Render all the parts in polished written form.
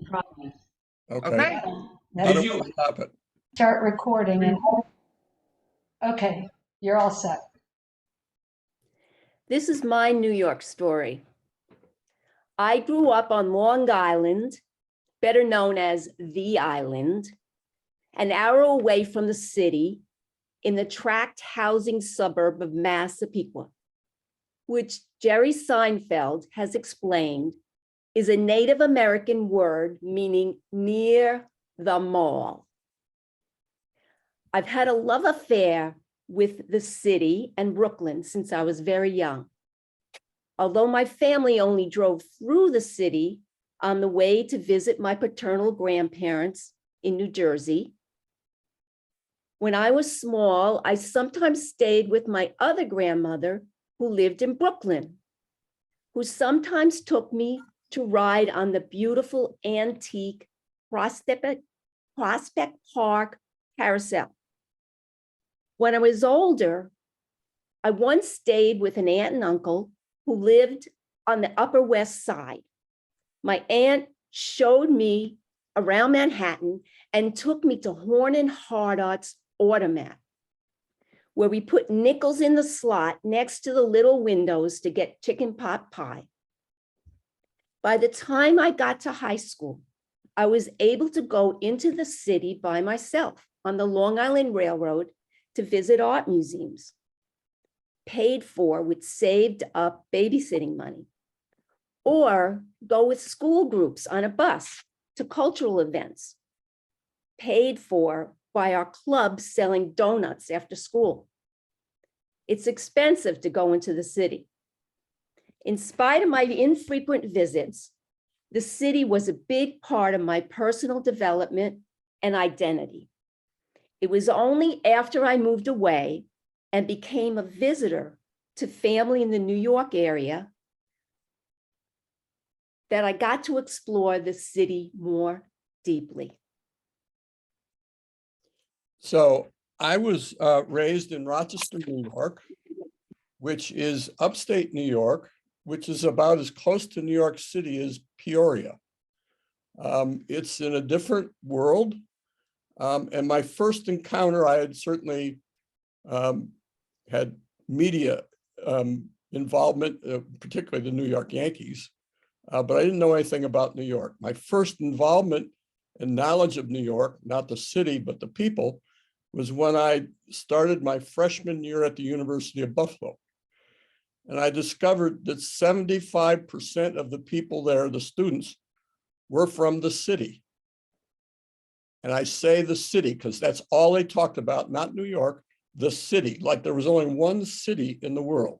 Promise. Okay. Okay. How Did do you- we stop it? Start recording and, okay, you're all set. This is my New York story. I grew up on Long Island, better known as the Island, an hour away from the city in the tract housing suburb of Massapequa, which Jerry Seinfeld has explained is a Native American word meaning near the mall. I've had a love affair with the city and Brooklyn since I was very young. Although my family only drove through the city on the way to visit my paternal grandparents in New Jersey, when I was small, I sometimes stayed with my other grandmother who lived in Brooklyn, who sometimes took me to ride on the beautiful antique Prospect Park carousel. When I was older, I once stayed with an aunt and uncle who lived on the Upper West Side. My aunt showed me around Manhattan and took me to Horn and Hardart's Automat, where we put nickels in the slot next to the little windows to get chicken pot pie. By the time I got to high school, I was able to go into the city by myself on the Long Island Railroad to visit art museums, paid for with saved up babysitting money, or go with school groups on a bus to cultural events, paid for by our club selling donuts after school. It's expensive to go into the city. In spite of my infrequent visits, the city was a big part of my personal development and identity. It was only after I moved away and became a visitor to family in the New York area that I got to explore the city more deeply. So I was raised in Rochester, New York, which is upstate New York, which is about as close to New York City as Peoria. It's in a different world. And my first encounter, I had certainly had media involvement, particularly the New York Yankees, but I didn't know anything about New York. My first involvement and knowledge of New York, not the city, but the people, was when I started my freshman year at the University of Buffalo. And I discovered that 75% of the people there, the students, were from the city. And I say the city because that's all they talked about, not New York, the city, like there was only one city in the world.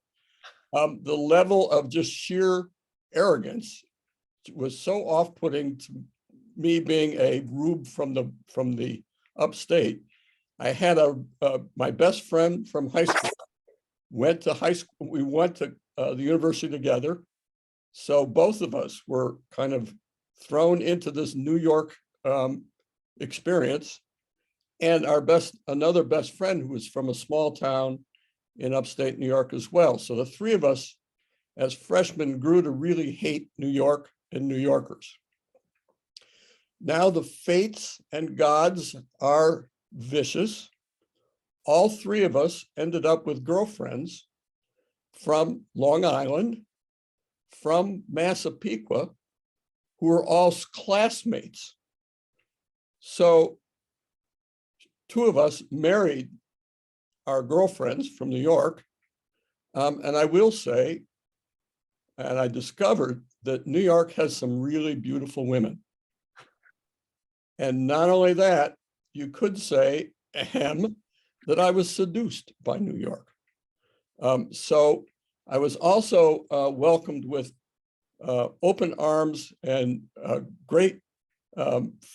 The level of just sheer arrogance was so off-putting to me, being a rube from the upstate. I had my best friend from high school, went to high school, we went to the university together. So both of us were kind of thrown into this New York experience. And another best friend who was from a small town in upstate New York as well. So the three of us as freshmen grew to really hate New York and New Yorkers. Now the fates and gods are vicious. All three of us ended up with girlfriends from Long Island, from Massapequa, who were all classmates. So two of us married our girlfriends from New York. And I will say, and I discovered that New York has some really beautiful women. And not only that, you could say, that I was seduced by New York. So I was also welcomed with open arms and great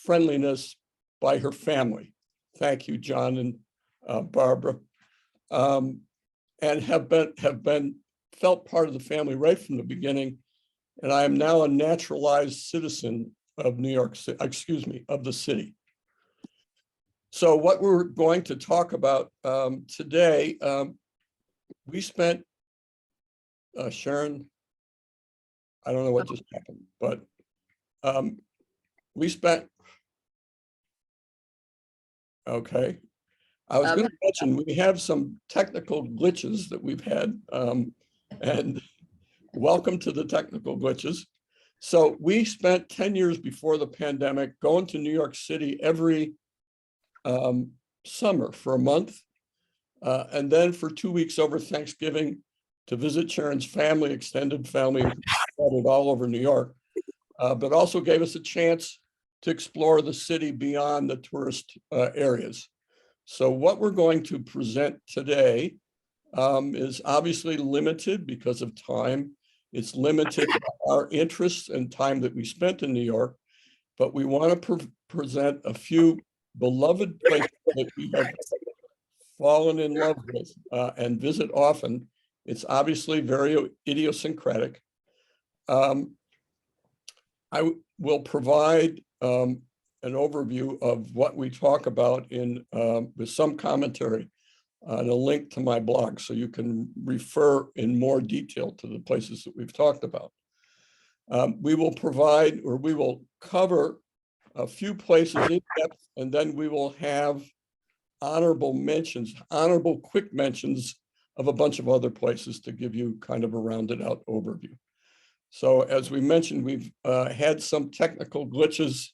friendliness by her family. Thank you, John and Barbara. And have been felt part of the family right from the beginning. And I am now a naturalized citizen of New York City, excuse me, of the city. So what we're going to talk about today, we spent, Sharon, I don't know what just happened, but we spent, okay. I was going to mention, we have some technical glitches that we've had, and welcome to the technical glitches. So we spent 10 years before the pandemic going to New York City every summer for a month, and then for 2 weeks over Thanksgiving to visit Sharon's family, extended family, scattered all over New York, but also gave us a chance to explore the city beyond the tourist areas. So what we're going to present today is obviously limited because of time. It's limited by our interests and time that we spent in New York, but we want to present a few beloved places that we have fallen in love with and visit often. It's obviously very idiosyncratic. I will provide an overview of what we talk about in with some commentary and a link to my blog, so you can refer in more detail to the places that we've talked about. We will provide, or we will cover a few places in depth, and then we will have honorable mentions, honorable quick mentions of a bunch of other places to give you kind of a rounded out overview. So as we mentioned, we've had some technical glitches,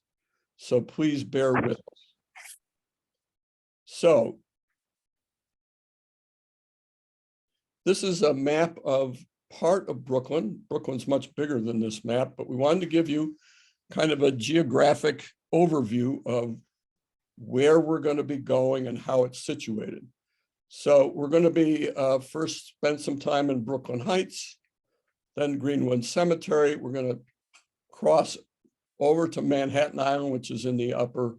so please bear with us. So this is a map of part of Brooklyn. Brooklyn's much bigger than this map, but we wanted to give you kind of a geographic overview of where we're going to be going and how it's situated. So we're going to be first spend some time in Brooklyn Heights, then Greenwood Cemetery. We're going to cross over to Manhattan Island, which is in the upper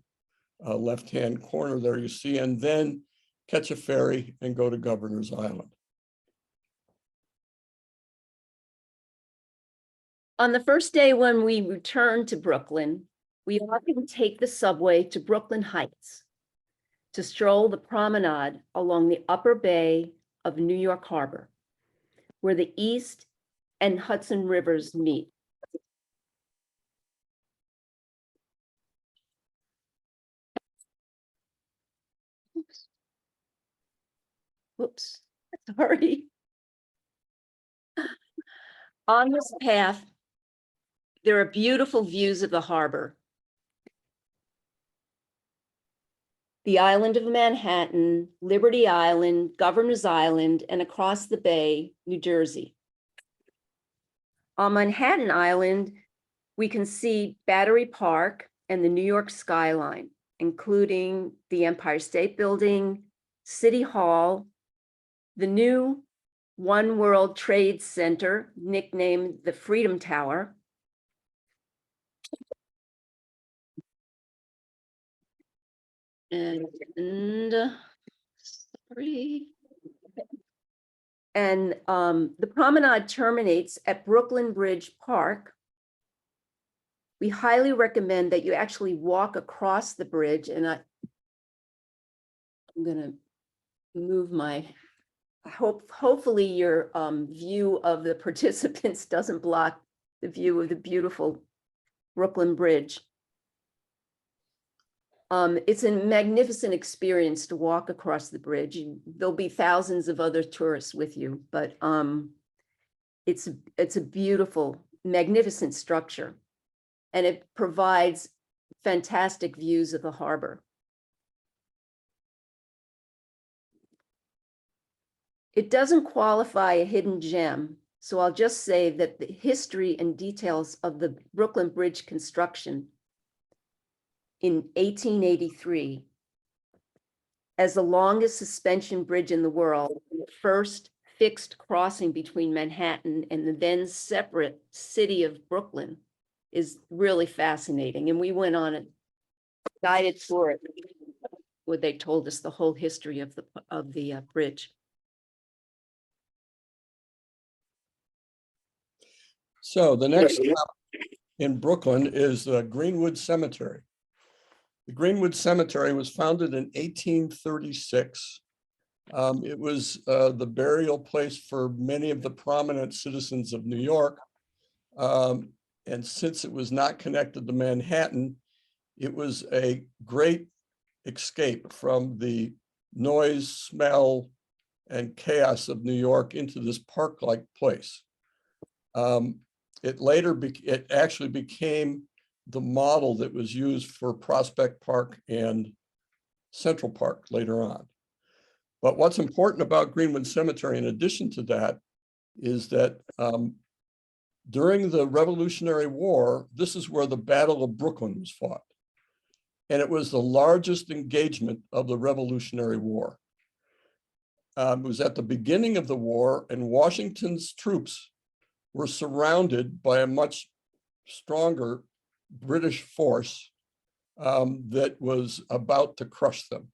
left-hand corner there you see, and then catch a ferry and go to Governor's Island. On the first day when we return to Brooklyn, we often take the subway to Brooklyn Heights to stroll the promenade along the upper bay of New York Harbor, where the East and Hudson rivers meet. Whoops, sorry. On this path, there are beautiful views of the harbor, the island of Manhattan, Liberty Island, Governor's Island, and across the bay, New Jersey. On Manhattan Island, we can see Battery Park and the New York skyline, including the Empire State Building, City Hall, the new One World Trade Center, nicknamed the Freedom Tower, and the promenade terminates at Brooklyn Bridge Park. We highly recommend that you actually walk across the bridge, and I'm going to move my, hopefully your view of the participants doesn't block the view of the beautiful Brooklyn Bridge. It's a magnificent experience to walk across the bridge. There'll be thousands of other tourists with you, but it's a beautiful, magnificent structure, and it provides fantastic views of the harbor. It doesn't qualify a hidden gem, so I'll just say that the history and details of the Brooklyn Bridge construction in 1883 as the longest suspension bridge in the world, the first fixed crossing between Manhattan and the then separate city of Brooklyn, is really fascinating. And we went on a guided tour where they told us the whole history of the bridge. So the next stop in Brooklyn is Greenwood Cemetery. The Greenwood Cemetery was founded in 1836. It was the burial place for many of the prominent citizens of New York. And since it was not connected to Manhattan, It was a great escape from the noise, smell, and chaos of New York into this park-like place. It actually became the model that was used for Prospect Park and Central Park later on. But what's important about Greenwood Cemetery, in addition to that, is that during the Revolutionary War, this is where the Battle of Brooklyn was fought. And it was the largest engagement of the Revolutionary War. It was at the beginning of the war, and Washington's troops were surrounded by a much stronger British force that was about to crush them.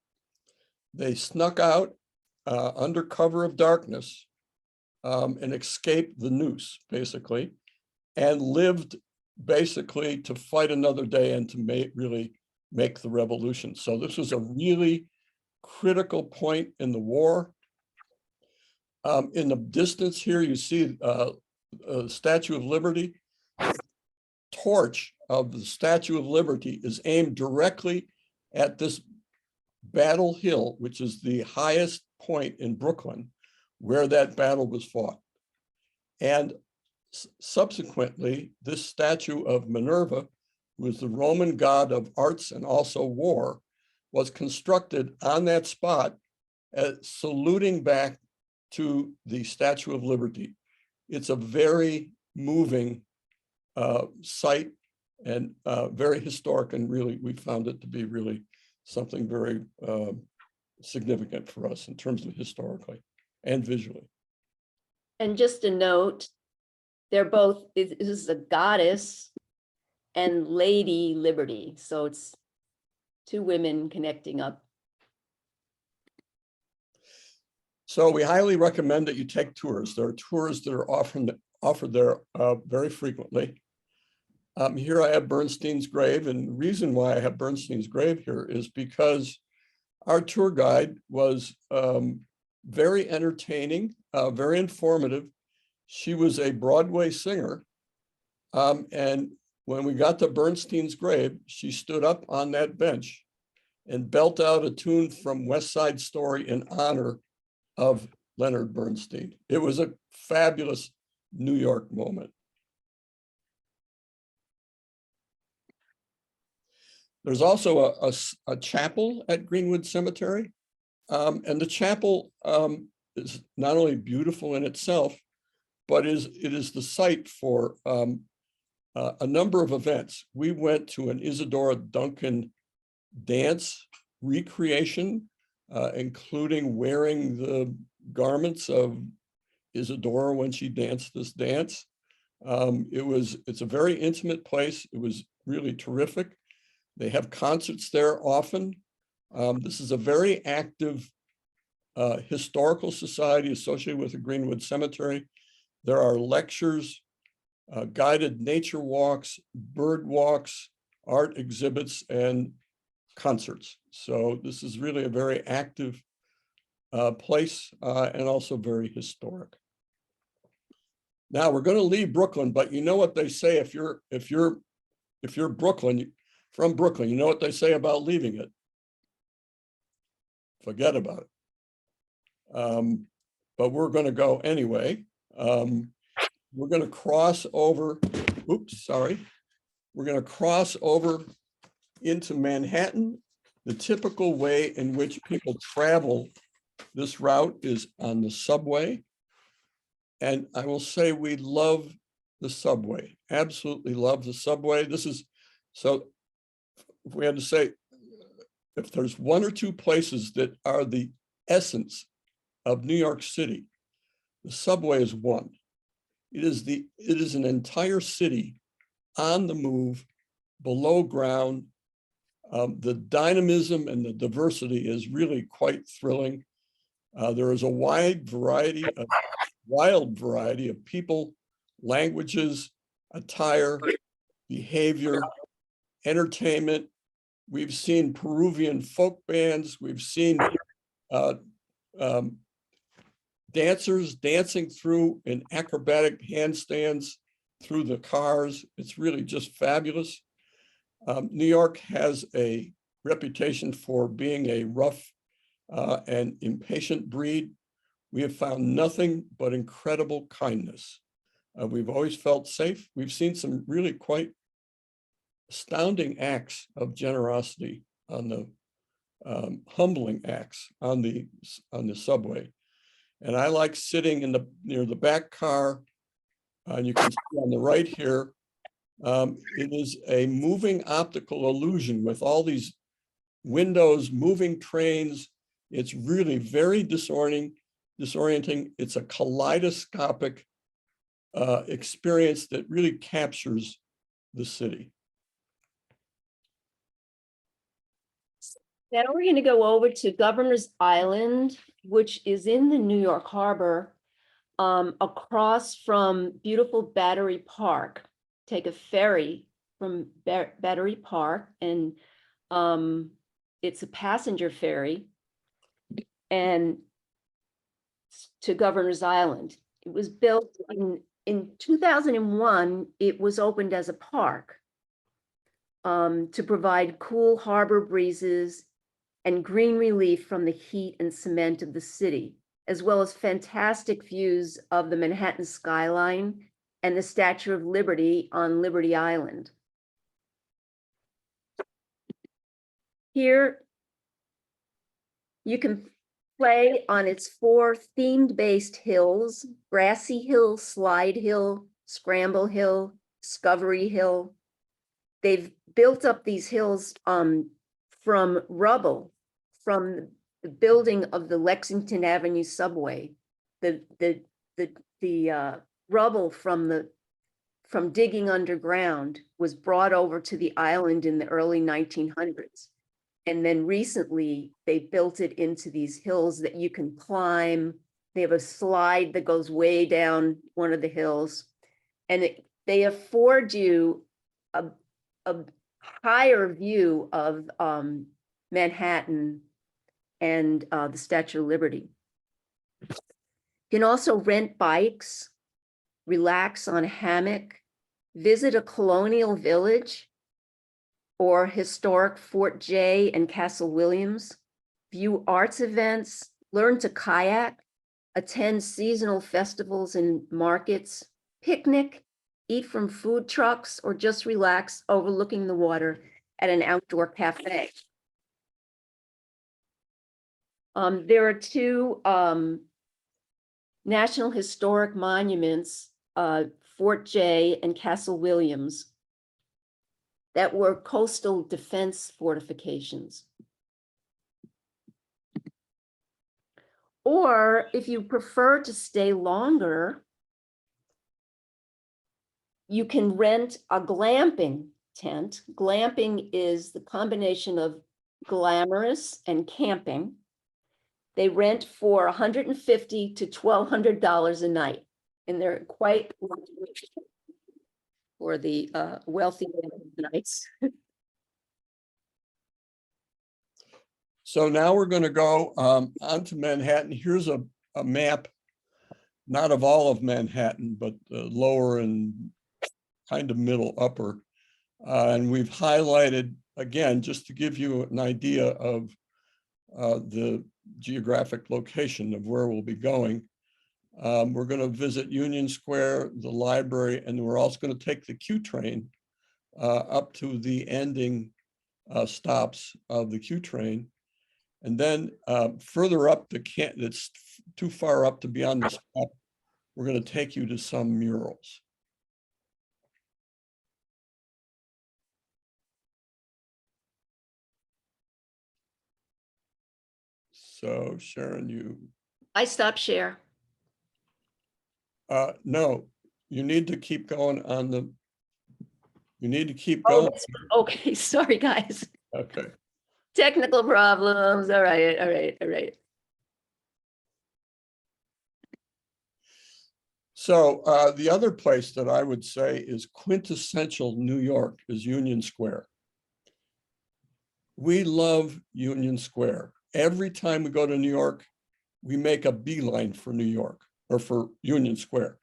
They snuck out under cover of darkness and escaped the noose, basically, and lived basically to fight another day and to really make the revolution. So this was a really critical point in the war. In the distance here, you see a Statue of Liberty. Torch of the Statue of Liberty is aimed directly at this Battle Hill, which is the highest point in Brooklyn, where that battle was fought. And subsequently, this statue of Minerva, who is the Roman god of arts and also war, was constructed on that spot, saluting back to the Statue of Liberty. It's a very moving site and very historic, and really we found it to be really something very significant for us in terms of historically and visually. And just a note, they're both, this is a goddess and Lady Liberty. So it's two women connecting up. So we highly recommend that you take tours. There are tours that are offered there very frequently. Here I have Bernstein's grave, and the reason why I have Bernstein's grave here is because our tour guide was very entertaining, very informative. She was a Broadway singer, and when we got to Bernstein's grave, she stood up on that bench and belted out a tune from West Side Story in honor of Leonard Bernstein. It was a fabulous New York moment. There's also a chapel at Greenwood Cemetery, and the chapel is not only beautiful in itself, but it is the site for a number of events. We went to an Isadora Duncan dance recreation, including wearing the garments of Isadora when she danced this dance. It's a very intimate place. It was really terrific. They have concerts there often. This is a very active historical society associated with the Greenwood Cemetery. There are lectures, guided nature walks, bird walks, art exhibits, and concerts. So this is really a very active place and also very historic. Now we're going to leave Brooklyn, but you know what they say if you're from Brooklyn, you know what they say about leaving it. Forget about it. But we're going to go anyway. We're going to cross over. Oops, sorry. We're going to cross over into Manhattan. The typical way in which people travel this route is on the subway. And I will say we love the subway, absolutely love the subway. So if we had to say, if there's one or two places that are the essence of New York City, the subway is one. It is an entire city on the move, below ground. The dynamism and the diversity is really quite thrilling. There is a wild variety of people, languages, attire, behavior, entertainment. We've seen Peruvian folk bands. We've seen dancers dancing through in acrobatic handstands through the cars. It's really just fabulous. New York has a reputation for being a rough and impatient breed. We have found nothing but incredible kindness. We've always felt safe. We've seen some really quite astounding acts of generosity on the humbling acts on the subway. And I like sitting in near the back car, and you can see on the right here, it is a moving optical illusion with all these windows, moving trains. It's really very disorienting. It's a kaleidoscopic experience that really captures the city. Now we're going to go over to Governor's Island, which is in the New York Harbor, across from beautiful Battery Park. Take a ferry from Battery Park, and it's a passenger ferry, and to Governor's Island. It was built in 2001. It was opened as a park to provide cool harbor breezes and green relief from the heat and cement of the city, as well as fantastic views of the Manhattan skyline and the Statue of Liberty on Liberty Island. Here, you can play on its 4 themed-based hills: Grassy Hill, Slide Hill, Scramble Hill, Discovery Hill. They've built up these hills from rubble from the building of the Lexington Avenue subway. The rubble from digging underground was brought over to the island in the early 1900s. And then recently they built it into these hills that you can climb. They have a slide that goes way down one of the hills, and they afford you a higher view of Manhattan and the Statue of Liberty. You can also rent bikes, relax on a hammock, visit a colonial village or historic Fort Jay and Castle Williams, view arts events, learn to kayak, attend seasonal festivals and markets, picnic, eat from food trucks, or just relax overlooking the water at an outdoor cafe. There are 2 National Historic Monuments, Fort Jay and Castle Williams, that were coastal defense fortifications. Or if you prefer to stay longer, you can rent a glamping tent. Glamping is the combination of glamorous and camping. They rent for $150 to $1,200 a night, and they're quite for the wealthy nights. So now we're going to go onto Manhattan. Here's a map, not of all of Manhattan, but the lower and kind of middle upper. And we've highlighted, again, just to give you an idea of the geographic location of where we'll be going. We're going to visit Union Square, the library, and we're also going to take the Q train up to the ending stops of the Q train. And then further up, it's too far up to be on the stop. We're going to take you to some murals. So Sharon, I stopped share. no, you need to keep going on the, you need to keep going. Okay, sorry, guys. Okay. Technical problems. All right. So the other place that I would say is quintessential New York is Union Square. We love Union Square. Every time we go to New York, we make a beeline for New York or for Union Square.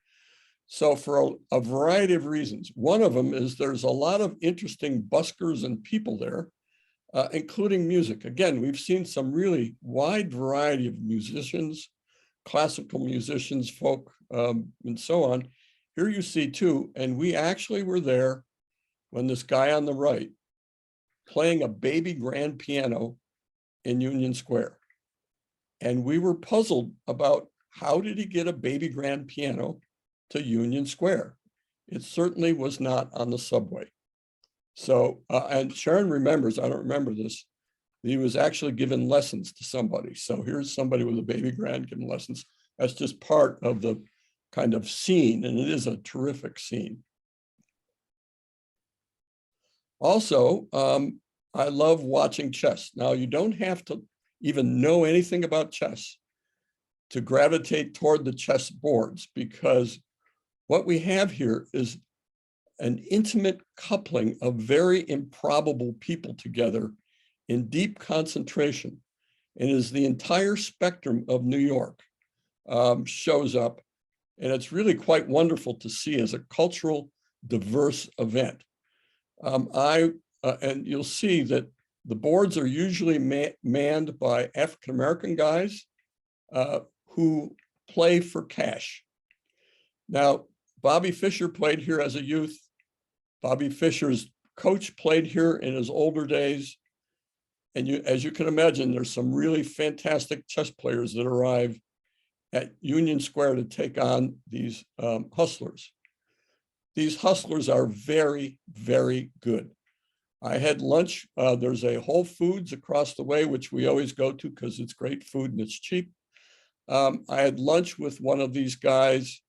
So for a variety of reasons, one of them is there's a lot of interesting buskers and people there, including music. Again, we've seen some really wide variety of musicians, classical musicians, folk, and so on. Here you see two, and we actually were there when this guy on the right playing a baby grand piano in Union Square. And we were puzzled about how did he get a baby grand piano to Union Square? It certainly was not on the subway. So, and Sharon remembers, I don't remember this, he was actually given lessons to somebody. So here's somebody with a baby grand giving lessons. That's just part of the kind of scene, and it is a terrific scene. Also, I love watching chess. Now, you don't have to even know anything about chess to gravitate toward the chess boards, because what we have here is an intimate coupling of very improbable people together in deep concentration. And as the entire spectrum of New York shows up, and it's really quite wonderful to see as a cultural diverse event. And you'll see that the boards are usually manned by African-American guys who play for cash. Now, Bobby Fischer played here as a youth. Bobby Fischer's coach played here in his older days. And as you can imagine, there's some really fantastic chess players that arrive at Union Square to take on these hustlers. These hustlers are very, very good. I had lunch. There's a Whole Foods across the way, which we always go to because it's great food and it's cheap. I had lunch with one of these guys,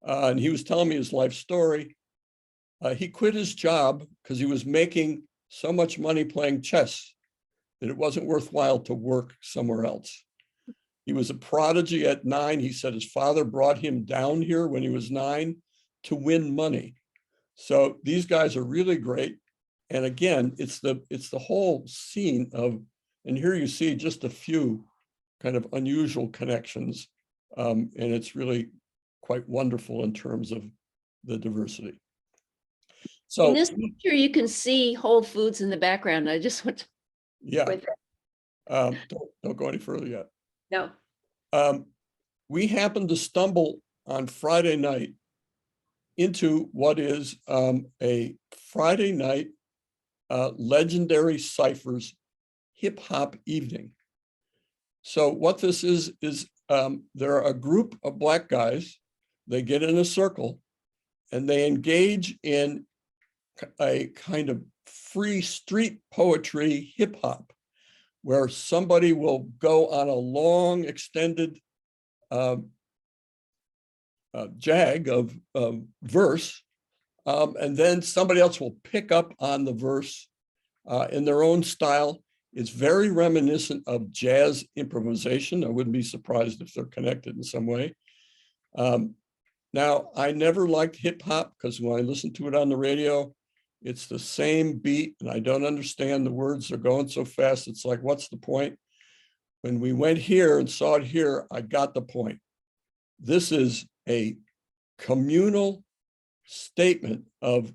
and he was telling me his life story. He quit his job because he was making so much money playing chess that it wasn't worthwhile to work somewhere else. He was a prodigy at 9. He said his father brought him down here when he was 9 to win money. So these guys are really great. And again, it's the whole scene of, and here you see just a few kind of unusual connections. And it's really quite wonderful in terms of the diversity. So in this picture, you can see Whole Foods in the background. I just want to. yeah, don't go any further yet. No. We happened to stumble on Friday night into what is a Friday night legendary ciphers hip hop evening. So what this is there are a group of Black guys. They get in a circle and they engage in a kind of free street poetry hip hop, where somebody will go on a long extended jag of verse, and then somebody else will pick up on the verse in their own style. It's very reminiscent of jazz improvisation. I wouldn't be surprised if they're connected in some way. Now, I never liked hip hop because when I listened to it on the radio, it's the same beat and I don't understand the words. They're going so fast. It's like, what's the point? When we went here and saw it here, I got the point. This is a communal statement of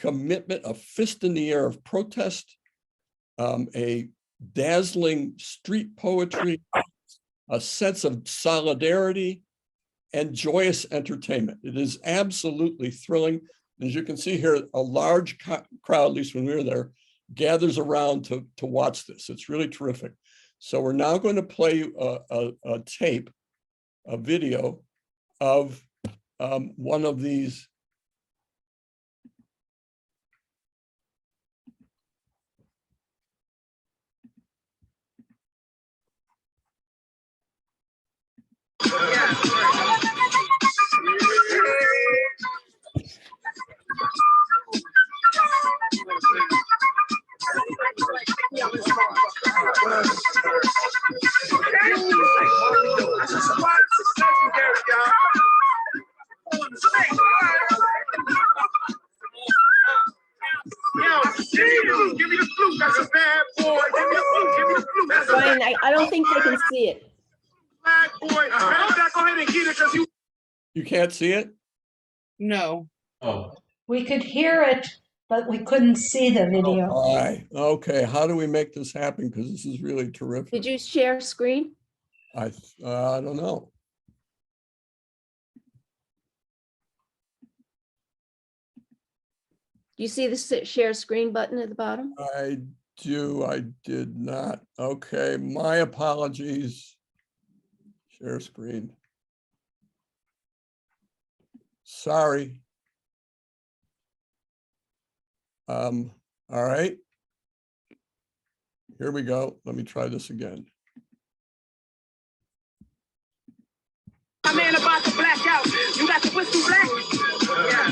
commitment, a fist in the air of protest, a dazzling street poetry, a sense of solidarity, and joyous entertainment. It is absolutely thrilling. As you can see here, a large crowd, at least when we were there, gathers around to watch this. It's really terrific. So we're now going to play you a tape, a video of one of these. Brian, I don't think they can see it. You can't see it? No. Oh, We could hear it, but we couldn't see the video. All right, okay, how do we make this happen? Because this is really terrific. Did you share screen? I don't know. Do you see the share screen button at the bottom? I did not. Okay, my apologies. Share screen. Sorry. All right. Here we go. Let me try this again. My man about to black out. You got the whistle black? Yeah.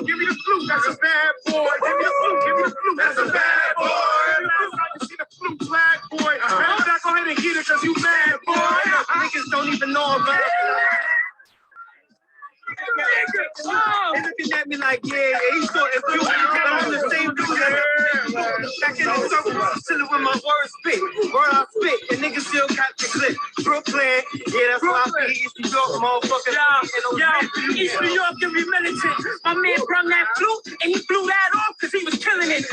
Give me the flute, that's a bad boy. Give me the flute, give me the flute, that's a bad boy. Last time you see the flute, flag boy. Better not go ahead and get it, cause you bad boy. Niggas don't even know about it. They looking at me like, yeah, he thought if you, I'm the same dude that back in the circle, chilling with my words spit. Word I spit, and niggas still got the clip. Brooklyn, yeah, that's why I be East New York, motherfucker. Yo, East New York can be militant. My man brung that flute, and he blew that off because he was killing it.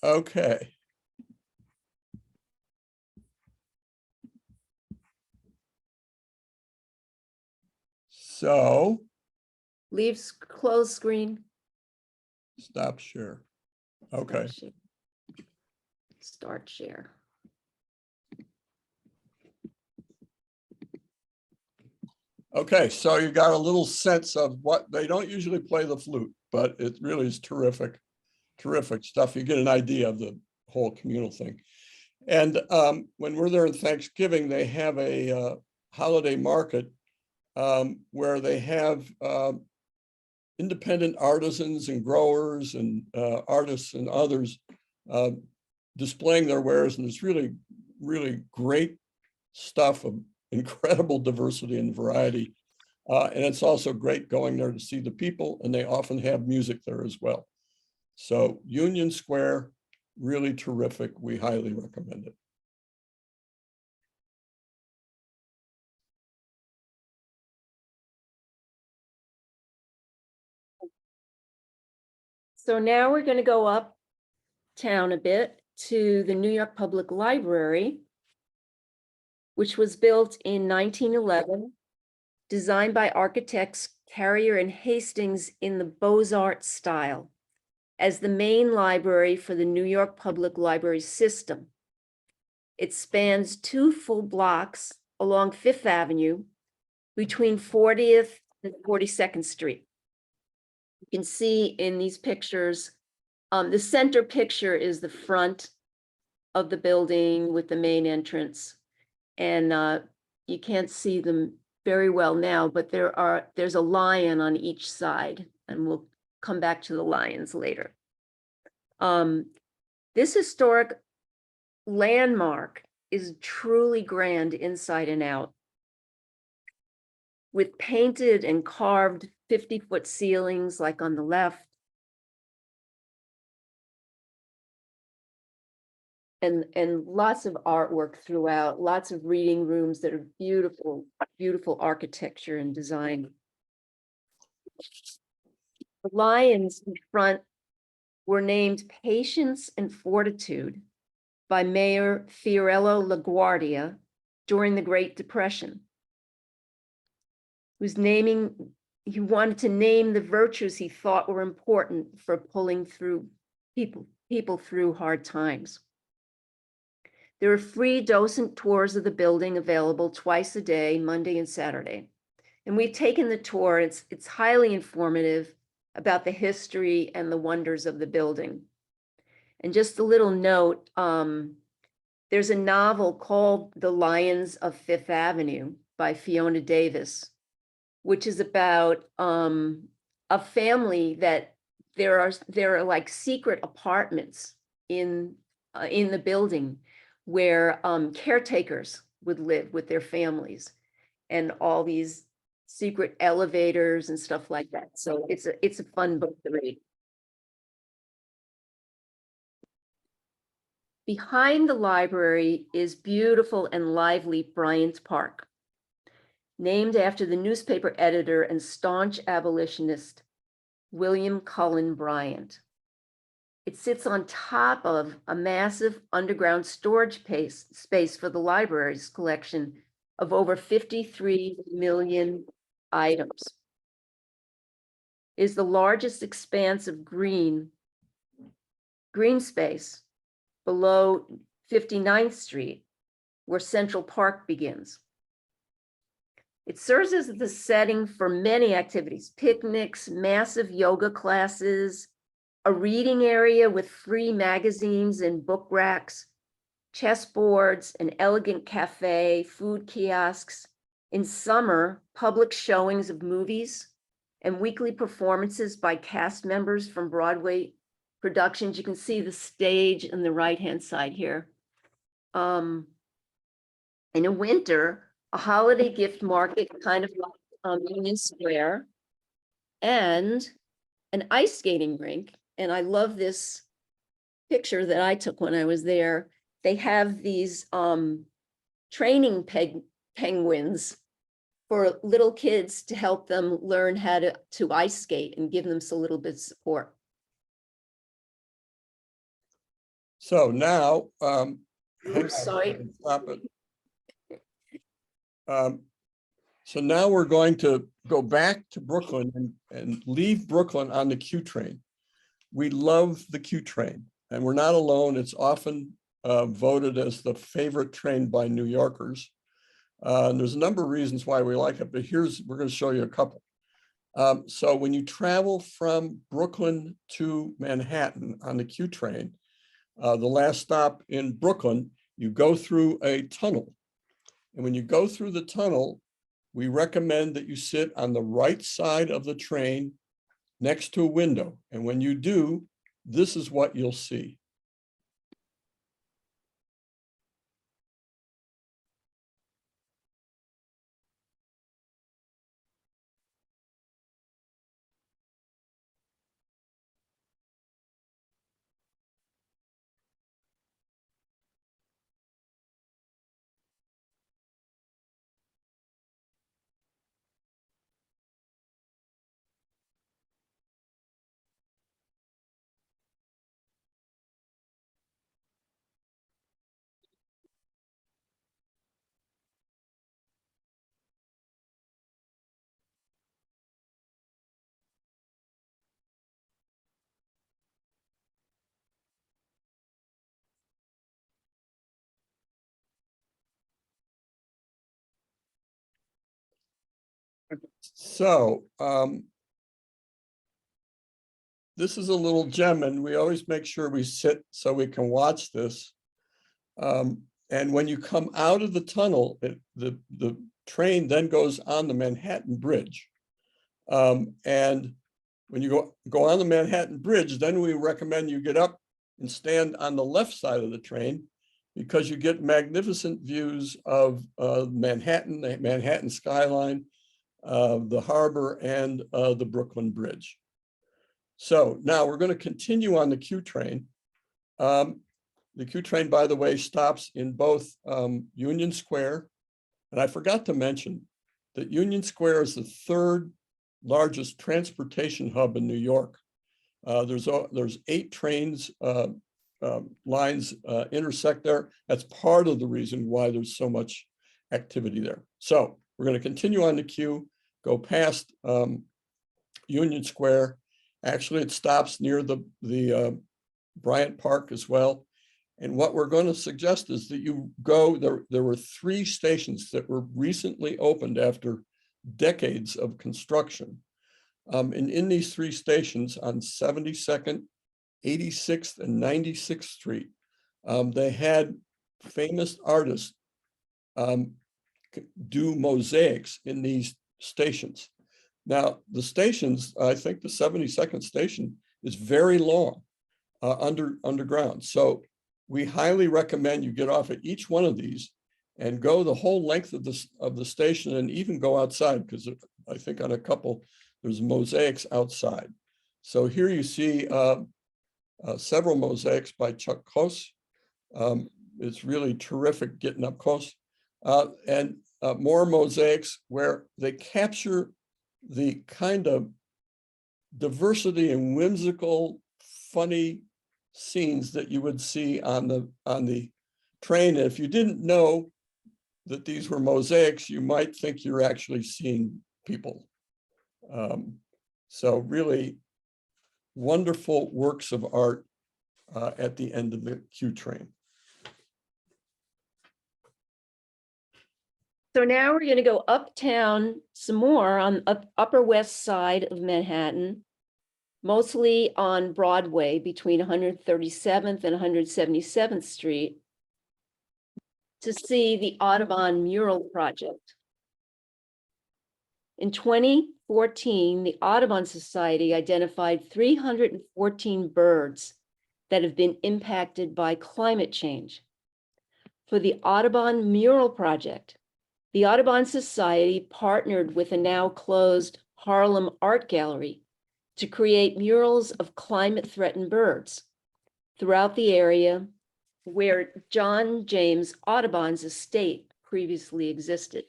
Okay. So Leave close screen. stop share. Okay. Start share. Okay, so you got a little sense of what they don't usually play the flute, but it really is terrific, terrific stuff. You get an idea of the whole communal thing. And when we're there in Thanksgiving, they have a holiday market where they have independent artisans and growers and artists and others displaying their wares. And it's really, really great stuff of incredible diversity and variety. And it's also great going there to see the people, and they often have music there as well. So Union Square, really terrific. We highly recommend it. So now we're going to go uptown a bit to the New York Public Library, which was built in 1911, designed by architects Carrier and Hastings in the Beaux-Arts style, as the main library for the New York Public Library system. It spans 2 full blocks along Fifth Avenue between 40th and 42nd Street. You can see in these pictures, the center picture is the front of the building with the main entrance. And you can't see them very well now, but there's a lion on each side, and we'll come back to the lions later. This historic landmark is truly grand inside and out, with painted and carved 50-foot ceilings like on the left, and lots of artwork throughout, lots of reading rooms that are beautiful, beautiful architecture and design. The lions in front were named Patience and Fortitude by Mayor Fiorello LaGuardia during the Great Depression. He wanted to name the virtues he thought were important for pulling through people through hard times. There are free docent tours of the building available twice a day, Monday and Saturday. And we've taken the tour. It's highly informative about the history and the wonders of the building. And just a little note, there's a novel called The Lions of Fifth Avenue by Fiona Davis, which is about a family that there are like secret apartments in the building where caretakers would live with their families, and all these secret elevators and stuff like that. So it's a fun book to read. Behind the library is beautiful and lively Bryant Park, named after the newspaper editor and staunch abolitionist William Cullen Bryant. It sits on top of a massive underground storage space for the library's collection of over 53 million items. It is the largest expanse of green space below 59th Street, where Central Park begins. It serves as the setting for many activities: picnics, massive yoga classes, a reading area with free magazines and book racks, chessboards, an elegant cafe, food kiosks. In summer, public showings of movies and weekly performances by cast members from Broadway productions. You can see the stage on the right-hand side here. In the winter, a holiday gift market, kind of like Union Square, and an ice skating rink. And I love this picture that I took when I was there. They have these training penguins for little kids to help them learn how to ice skate and give them a little bit of support. So now, hang on, Sorry. stop it. So now we're going to go back to Brooklyn and leave Brooklyn on the Q train. We love the Q train, and we're not alone. It's often voted as the favorite train by New Yorkers. And there's a number of reasons why we like it, but we're going to show you a couple. So when you travel from Brooklyn to Manhattan on the Q train, the last stop in Brooklyn, you go through a tunnel. And when you go through the tunnel, we recommend that you sit on the right side of the train next to a window. And when you do, this is what you'll see. So this is a little gem, and we always make sure we sit so we can watch this. And when you come out of the tunnel, the train then goes on the Manhattan Bridge. And when you go on the Manhattan Bridge, then we recommend you get up and stand on the left side of the train, because you get magnificent views of Manhattan, the Manhattan skyline, the harbor, and the Brooklyn Bridge. So now we're going to continue on the Q train. The Q train, by the way, stops in both Union Square. And I forgot to mention that Union Square is the third largest transportation hub in New York. There's 8 trains lines intersect there. That's part of the reason why there's so much activity there. So we're going to continue on the Q, go past Union Square. Actually, it stops near the Bryant Park as well. And what we're going to suggest is that you go, there were 3 stations that were recently opened after decades of construction. And in these 3 stations on 72nd, 86th, and 96th Street, they had famous artists do mosaics in these stations. Now, the stations, I think the 72nd station is very long underground. So we highly recommend you get off at each one of these and go the whole length of the station, and even go outside, because I think on a couple there's mosaics outside. So here you see several mosaics by Chuck Close. It's really terrific getting up close. And more mosaics where they capture the kind of diversity and whimsical, funny scenes that you would see on the train. And if you didn't know that these were mosaics, you might think you're actually seeing people. So really wonderful works of art at the end of the Q train. So now we're going to go uptown some more on Upper West Side of Manhattan, mostly on Broadway between 137th and 177th Street, to see the Audubon Mural Project. In 2014, the Audubon Society identified 314 birds that have been impacted by climate change. For the Audubon Mural Project, the Audubon Society partnered with a now closed Harlem Art Gallery to create murals of climate-threatened birds throughout the area where John James Audubon's estate previously existed.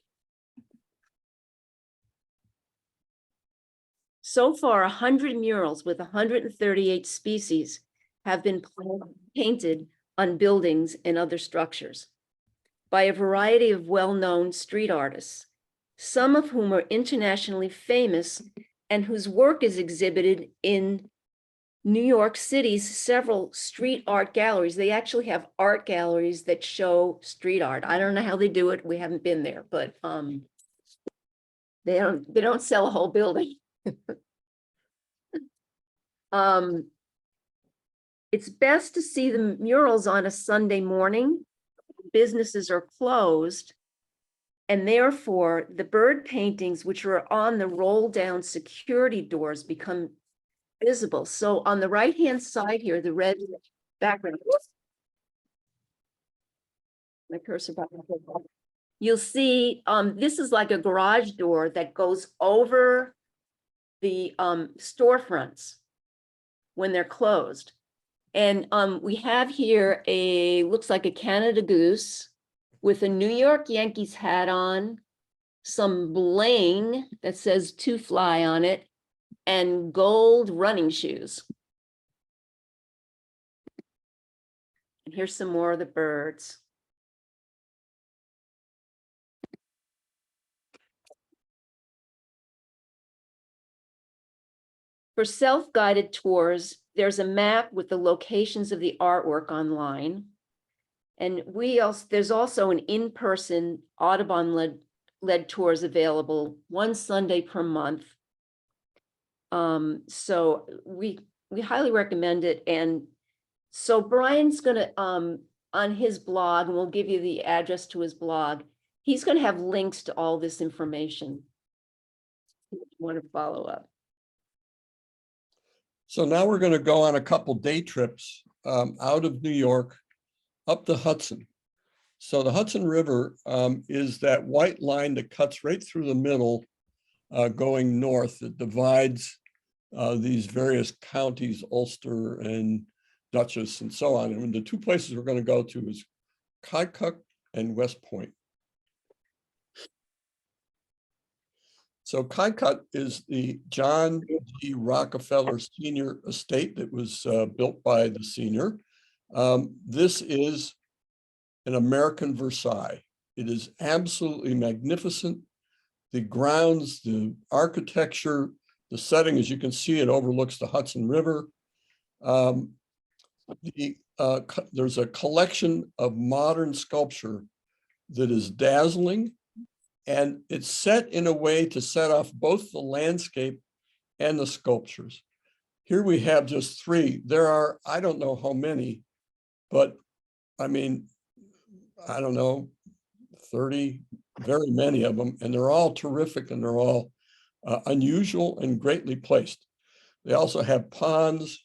So far, 100 murals with 138 species have been painted on buildings and other structures by a variety of well-known street artists, some of whom are internationally famous and whose work is exhibited in New York City's several street art galleries. They actually have art galleries that show street art. I don't know how they do it. We haven't been there, but they don't sell a whole building. It's best to see the murals on a Sunday morning. Businesses are closed, and therefore the bird paintings, which are on the roll down security doors, become visible. So on the right-hand side here, the red background, my cursor button, you'll see this is like a garage door that goes over the storefronts when they're closed. And we have here looks like a Canada goose with a New York Yankees hat on, some bling that says "to fly" on it, and gold running shoes. And here's some more of the birds. For self-guided tours, there's a map with the locations of the artwork online. And there's also an in-person Audubon-led tours available one Sunday per month. So we highly recommend it. And so Brian's gonna, on his blog, and we'll give you the address to his blog, he's gonna have links to all this information if you want to follow up. So now we're going to go on a couple day trips out of New York up the Hudson. So the Hudson River is that white line that cuts right through the middle going north. That divides these various counties, Ulster and Dutchess and so on. And the two places we're going to go to is Kaikuk and West Point. So Kaikuk is the John G. Rockefeller Senior Estate that was built by the senior. This is an American Versailles. It is absolutely magnificent. The grounds, the architecture, the setting, as you can see, it overlooks the Hudson River. There's a collection of modern sculpture that is dazzling. And it's set in a way to set off both the landscape and the sculptures. Here we have just three. There are, I don't know how many, but I mean, I don't know, 30, very many of them, and they're all terrific and they're all unusual and greatly placed. They also have ponds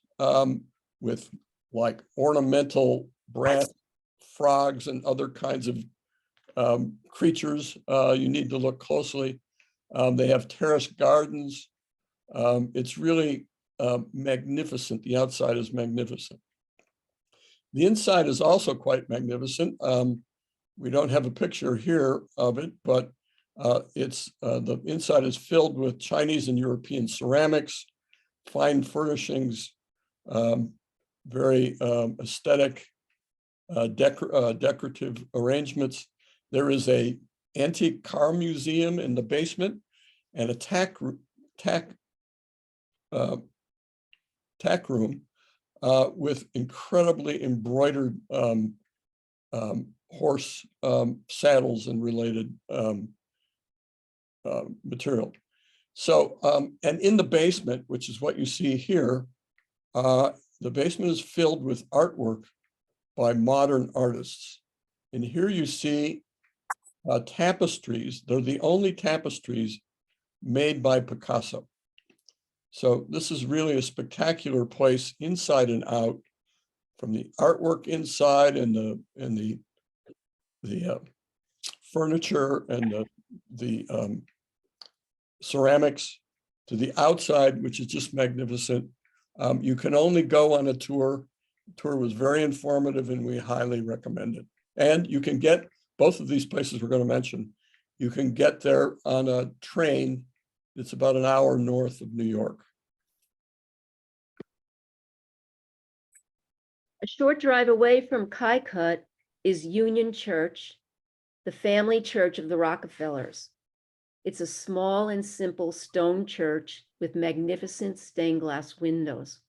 with like ornamental brass frogs and other kinds of creatures. You need to look closely. They have terraced gardens. It's really magnificent. The outside is magnificent. The inside is also quite magnificent. We don't have a picture here of it, but the inside is filled with Chinese and European ceramics, fine furnishings, very aesthetic, decorative arrangements. There is a antique car museum in the basement and a tack room with incredibly embroidered horse saddles and related material. So, and in the basement, which is what you see here, the basement is filled with artwork by modern artists. And here you see tapestries. They're the only tapestries made by Picasso. So this is really a spectacular place inside and out, from the artwork inside and the furniture and the ceramics, to the outside, which is just magnificent. You can only go on a tour. The tour was very informative and we highly recommend it. And you can get both of these places we're going to mention. You can get there on a train. It's about an hour north of New York. A short drive away from Caicut is Union Church, the family church of the Rockefellers. It's a small and simple stone church with magnificent stained glass windows.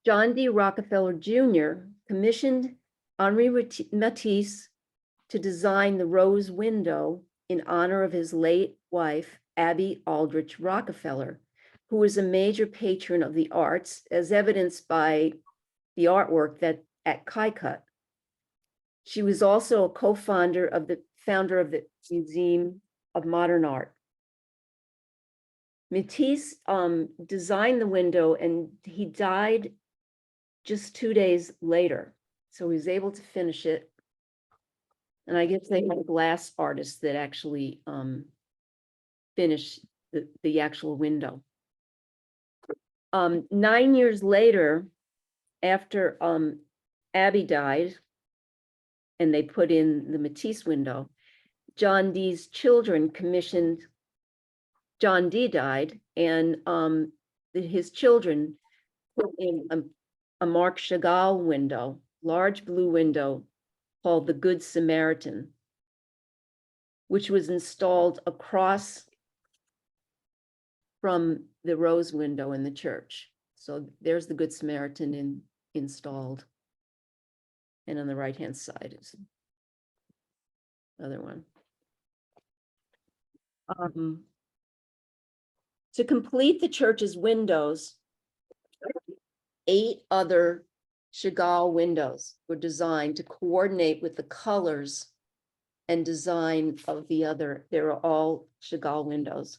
John D. Rockefeller Jr. commissioned Henri Matisse to design the rose window in honor of his late wife, Abby Aldrich Rockefeller, who was a major patron of the arts, as evidenced by the artwork at Caicut. She was also a co-founder of the Museum of Modern Art. Matisse designed the window and he died just 2 days later. So he was able to finish it. And I guess they had a glass artist that actually finished the actual window. 9 years later, after Abby died, and they put in the Matisse window, John Dee's children commissioned, John Dee died, and his children put in a Marc Chagall window, large blue window called the Good Samaritan, which was installed across from the rose window in the church. So there's the Good Samaritan installed. And on the right-hand side is another one. To complete the church's windows, 8 other Chagall windows were designed to coordinate with the colors and design of the other. They were all Chagall windows.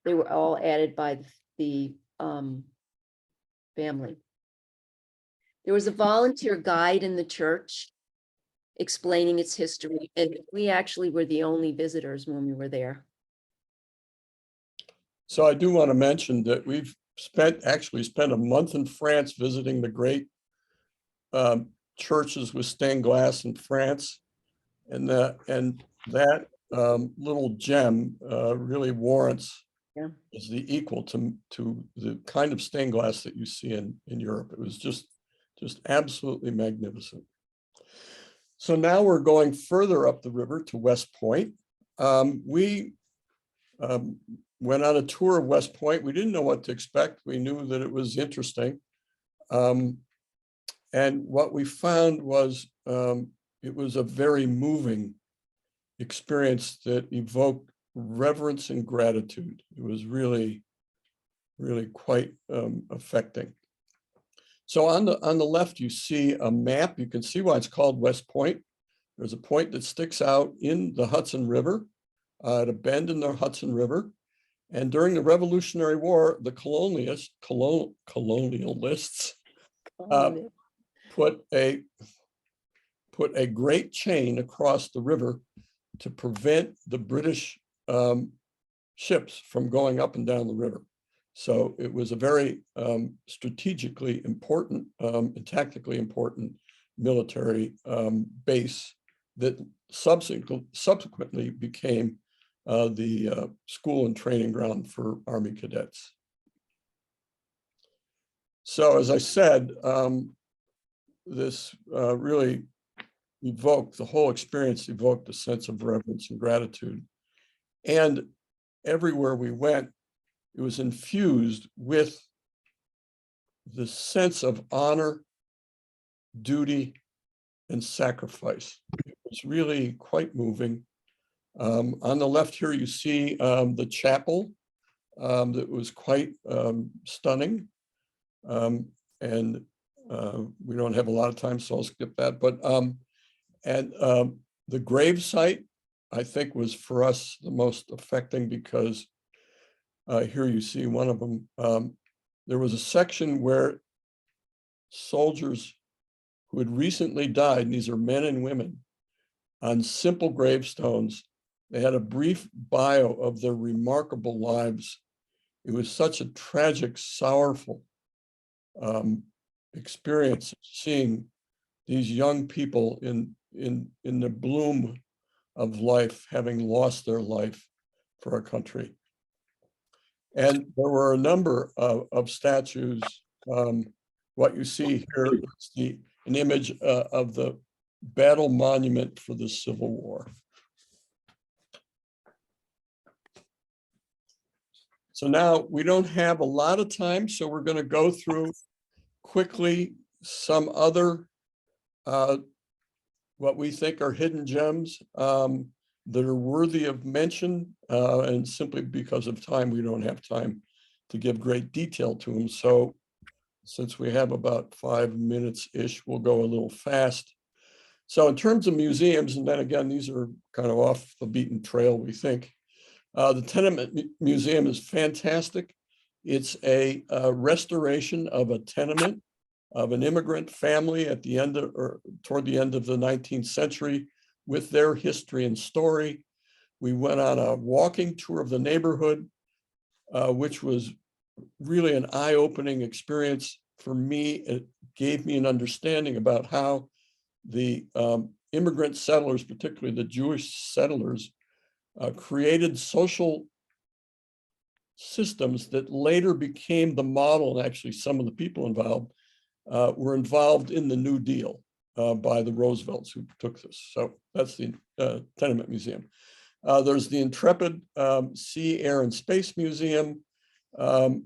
They were all added by the family. There was a volunteer guide in the church explaining its history, and we actually were the only visitors when we were there. So I do want to mention that we've actually spent a month in France visiting the great churches with stained glass in France, and that little gem really warrants is the equal to the kind of stained glass that you see in Europe. It was just absolutely magnificent. So now we're going further up the river to West Point. We went on a tour of West Point. We didn't know what to expect. We knew that it was interesting. And what we found was it was a very moving experience that evoked reverence and gratitude. It was really, really quite affecting. So on the left, you see a map. You can see why it's called West Point. There's a point that sticks out in the Hudson River. at a bend in the Hudson River. And during the Revolutionary War, the colonialists put a great chain across the river to prevent the British ships from going up and down the river. So it was a very strategically important and tactically important military base that subsequently became the school and training ground for Army cadets. So as I said, this really evoked, the whole experience evoked a sense of reverence and gratitude. And everywhere we went, it was infused with the sense of honor, duty, and sacrifice. It was really quite moving. On the left here, you see the chapel that was quite stunning. And we don't have a lot of time, so I'll skip that. But the grave site, I think, was for us the most affecting, because here you see one of them. There was a section where soldiers who had recently died, and these are men and women, on simple gravestones, they had a brief bio of their remarkable lives. It was such a tragic, sorrowful experience, seeing these young people in the bloom of life, having lost their life for our country. And there were a number of statues. What you see here is an image of the battle monument for the Civil War. So now we don't have a lot of time, so we're going to go through quickly some other what we think are hidden gems that are worthy of mention, and simply because of time, we don't have time to give great detail to them. So since we have about 5 minutes-ish, we'll go a little fast. So in terms of museums, and then again, these are kind of off the beaten trail, we think. The Tenement Museum is fantastic. It's a restoration of a tenement of an immigrant family at the end of, or toward the end of the 19th century, with their history and story. We went on a walking tour of the neighborhood, which was really an eye-opening experience for me. It gave me an understanding about how the immigrant settlers, particularly the Jewish settlers, created social systems that later became the model, and actually some of the people involved were involved in the New Deal by the Roosevelts who took this. So that's the Tenement Museum. There's the Intrepid Sea, Air, and Space Museum.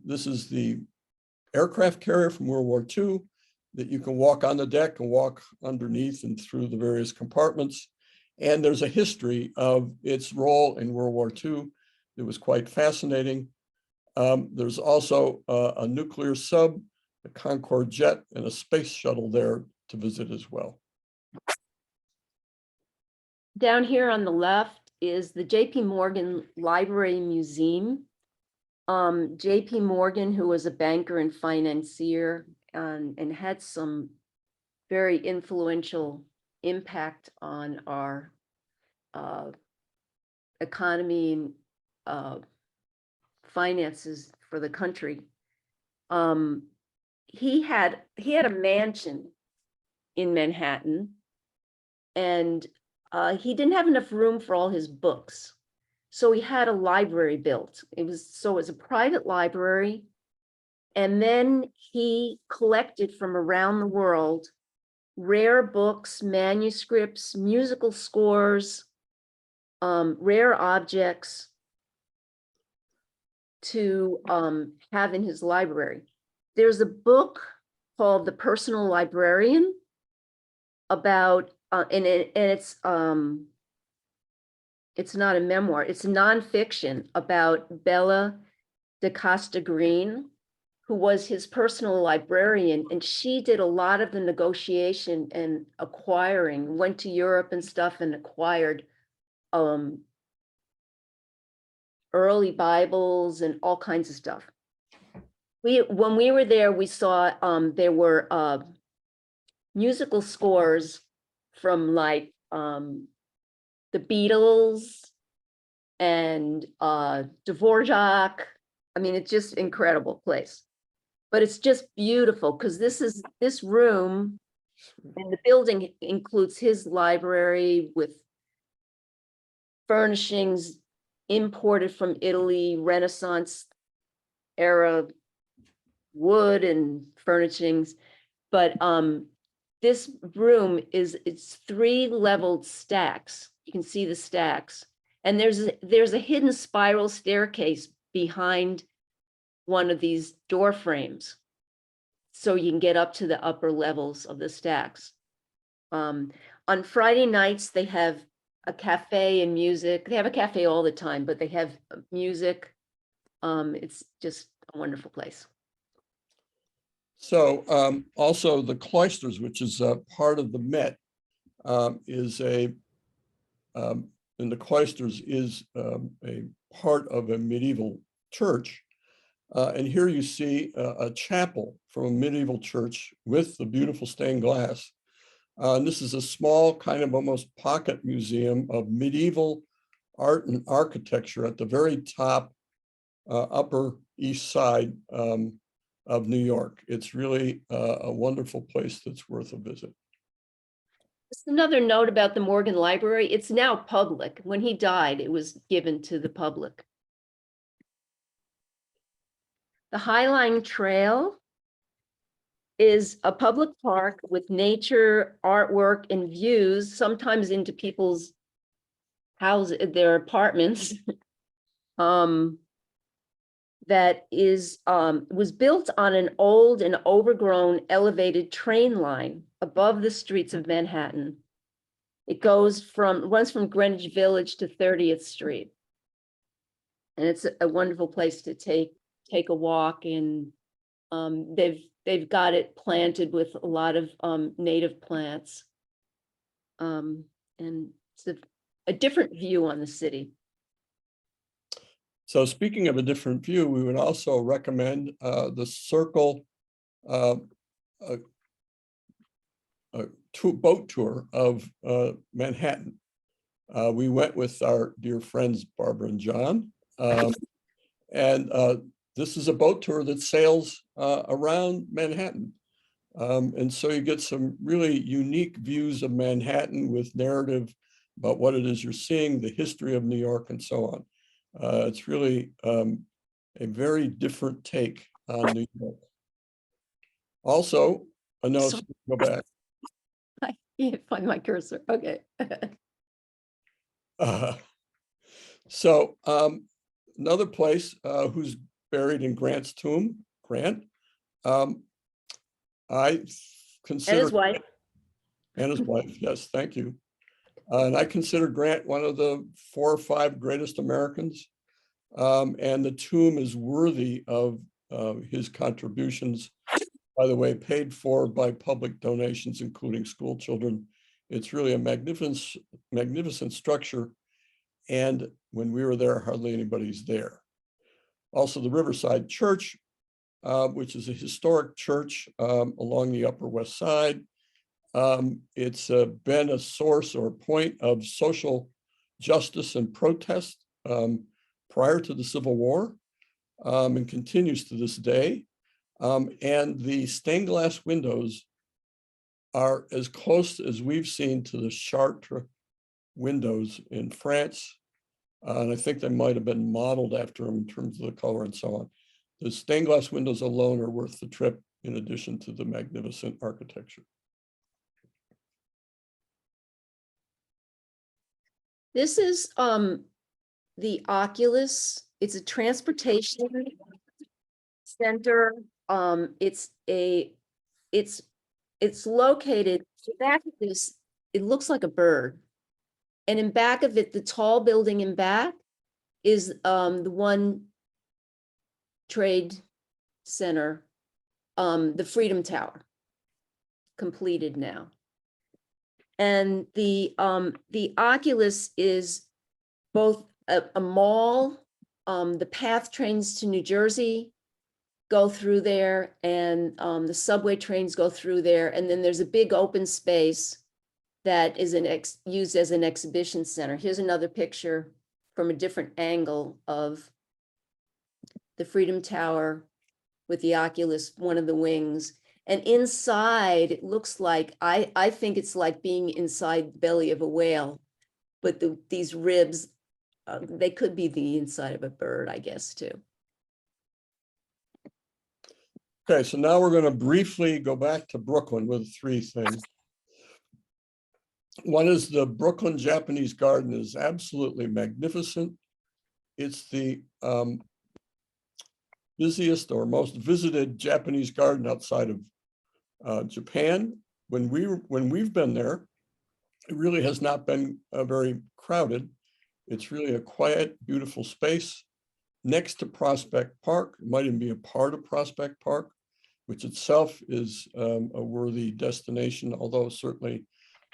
This is the aircraft carrier from World War II that you can walk on the deck and walk underneath and through the various compartments. And there's a history of its role in World War II that was quite fascinating. There's also a nuclear sub, a Concorde jet, and a space shuttle there to visit as well. Down here on the left is the J.P. Morgan Library Museum. J.P. Morgan, who was a banker and financier and had some very influential impact on our economy and finances for the country. He had a mansion in Manhattan, and he didn't have enough room for all his books. So he had a library built. It was a private library. And then he collected from around the world rare books, manuscripts, musical scores, rare objects to have in his library. There's a book called The Personal Librarian about, it's not a memoir, it's nonfiction about Bella DaCosta Green, who was his personal librarian, and she did a lot of the negotiation and acquiring, went to Europe and stuff and acquired early Bibles and all kinds of stuff. When we were there, we saw there were musical scores from like the Beatles and Dvorak. I mean, it's just incredible place. But it's just beautiful because this room and the building includes his library with furnishings imported from Italy, Renaissance era wood and furnishings. But this room it's 3 leveled stacks. You can see the stacks. And there's a hidden spiral staircase behind one of these door frames. So you can get up to the upper levels of the stacks. On Friday nights, they have a cafe and music. They have a cafe all the time, but they have music. It's just a wonderful place. So also the cloisters, which is part of the Met, is in the cloisters is a part of a medieval church. And here you see a chapel from a medieval church with the beautiful stained glass. And this is a small kind of almost pocket museum of medieval art and architecture at the very top upper east side of New York. It's really a wonderful place that's worth a visit. Just another note about the Morgan Library. It's now public. When he died, it was given to the public. The Highline Trail is a public park with nature, artwork, and views, sometimes into people's houses, their apartments. That was built on an old and overgrown elevated train line above the streets of Manhattan. It runs from Greenwich Village to 30th Street. And it's a wonderful place to take a walk, and they've got it planted with a lot of native plants. And it's a different view on the city. So speaking of a different view, we would also recommend the Circle boat tour of Manhattan. We went with our dear friends, Barbara and John. And this is a boat tour that sails around Manhattan. And so you get some really unique views of Manhattan with narrative about what it is you're seeing, the history of New York, and so on. It's really a very different take on New York. Also, go back. I can't find my cursor. Okay. So another place who's buried in Grant's tomb, Grant, I consider— And his wife. And his wife, yes, thank you. And I consider Grant one of the 4 or 5 greatest Americans. And the tomb is worthy of his contributions, by the way, paid for by public donations, including school children. It's really a magnificent structure. And when we were there, hardly anybody's there. Also, the Riverside Church, which is a historic church along the Upper West Side. It's been a source or point of social justice and protest prior to the Civil War, and continues to this day. And the stained glass windows are as close as we've seen to the Chartres windows in France. And I think they might have been modeled after them in terms of the color and so on. The stained glass windows alone are worth the trip, in addition to the magnificent architecture. This is the Oculus. It's a transportation center. It's located back of this. It looks like a bird, and in back of it, the tall building in back is the One Trade Center, the Freedom Tower, completed now. And the Oculus is both a mall the PATH trains to New Jersey go through there, and the subway trains go through there. And then there's a big open space that is used as an exhibition center. Here's another picture from a different angle of the Freedom Tower with the Oculus, one of the wings. And inside, it looks like, I think it's like being inside the belly of a whale, but these ribs, they could be the inside of a bird, I guess, too. Okay, so now we're going to briefly go back to Brooklyn with three things. One is the Brooklyn Japanese Garden is absolutely magnificent. It's the busiest or most visited Japanese garden outside of Japan. When we've been there, it really has not been very crowded. It's really a quiet, beautiful space next to Prospect Park. It might even be a part of Prospect Park, which itself is a worthy destination, although certainly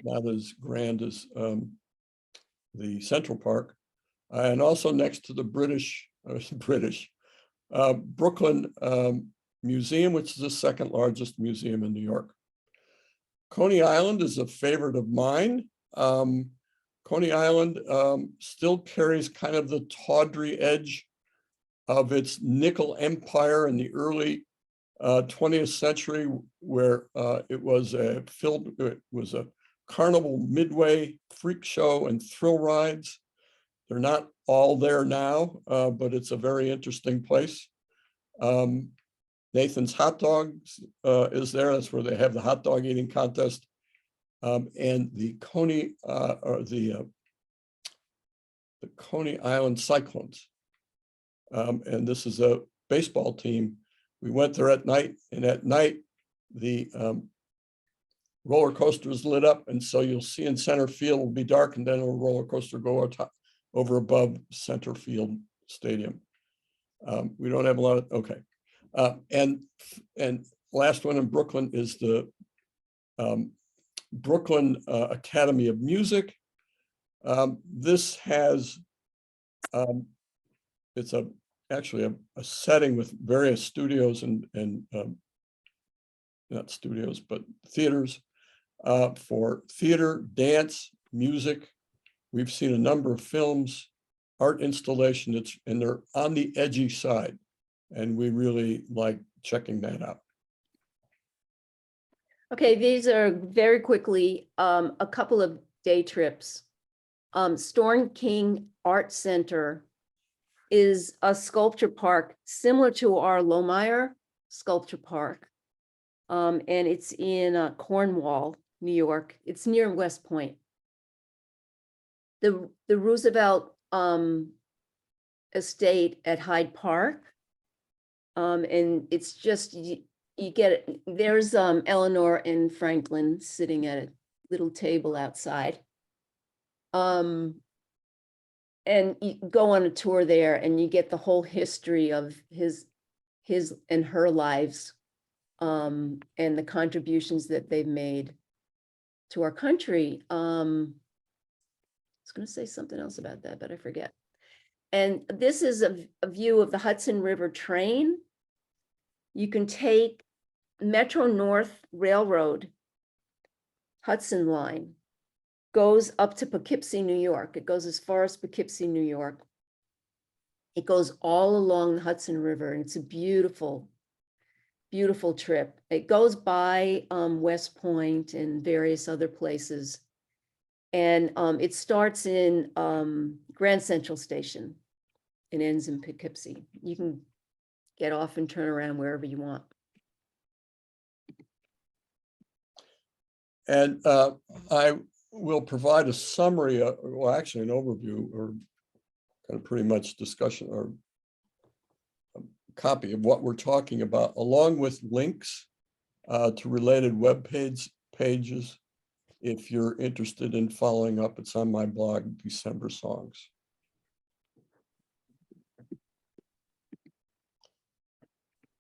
not as grand as the Central Park. And also next to the Brooklyn Museum, which is the second largest museum in New York. Coney Island is a favorite of mine. Coney Island still carries kind of the tawdry edge of its nickel empire in the early 20th century, where it was a carnival midway freak show and thrill rides. They're not all there now, but it's a very interesting place. Nathan's Hot Dogs is there. That's where they have the hot dog eating contest. And the Coney Island Cyclones. And this is a baseball team. We went there at night, and at night, the roller coaster is lit up. And so you'll see in center field will be dark, and then a roller coaster go over above center field stadium. We don't have a lot of, okay. And last one in Brooklyn is the Brooklyn Academy of Music. This has, it's actually a setting with various studios and not studios, but theaters for theater, dance, music. We've seen a number of films, art installation, and they're on the edgy side. And we really like checking that out. Okay, these are very quickly a couple of day trips. Storm King Art Center is a sculpture park similar to our Lohmeyer Sculpture Park. And it's in Cornwall, New York. It's near West Point. The Roosevelt estate at Hyde Park. And it's just, you get it. There's Eleanor and Franklin sitting at a little table outside. And you go on a tour there and you get the whole history of his and her lives, and the contributions that they've made to our country. I was going to say something else about that, but I forget. And this is a view of the Hudson River train. You can take Metro North Railroad, Hudson Line, goes up to Poughkeepsie, New York. It goes as far as Poughkeepsie, New York. It goes all along the Hudson River, and it's a beautiful, beautiful trip. It goes by West Point and various other places. And it starts in Grand Central Station and ends in Poughkeepsie. You can get off and turn around wherever you want. And I will provide a summary, well, actually an overview or kind of pretty much discussion or a copy of what we're talking about, along with links to related web pages. If you're interested in following up, it's on my blog, December Songs.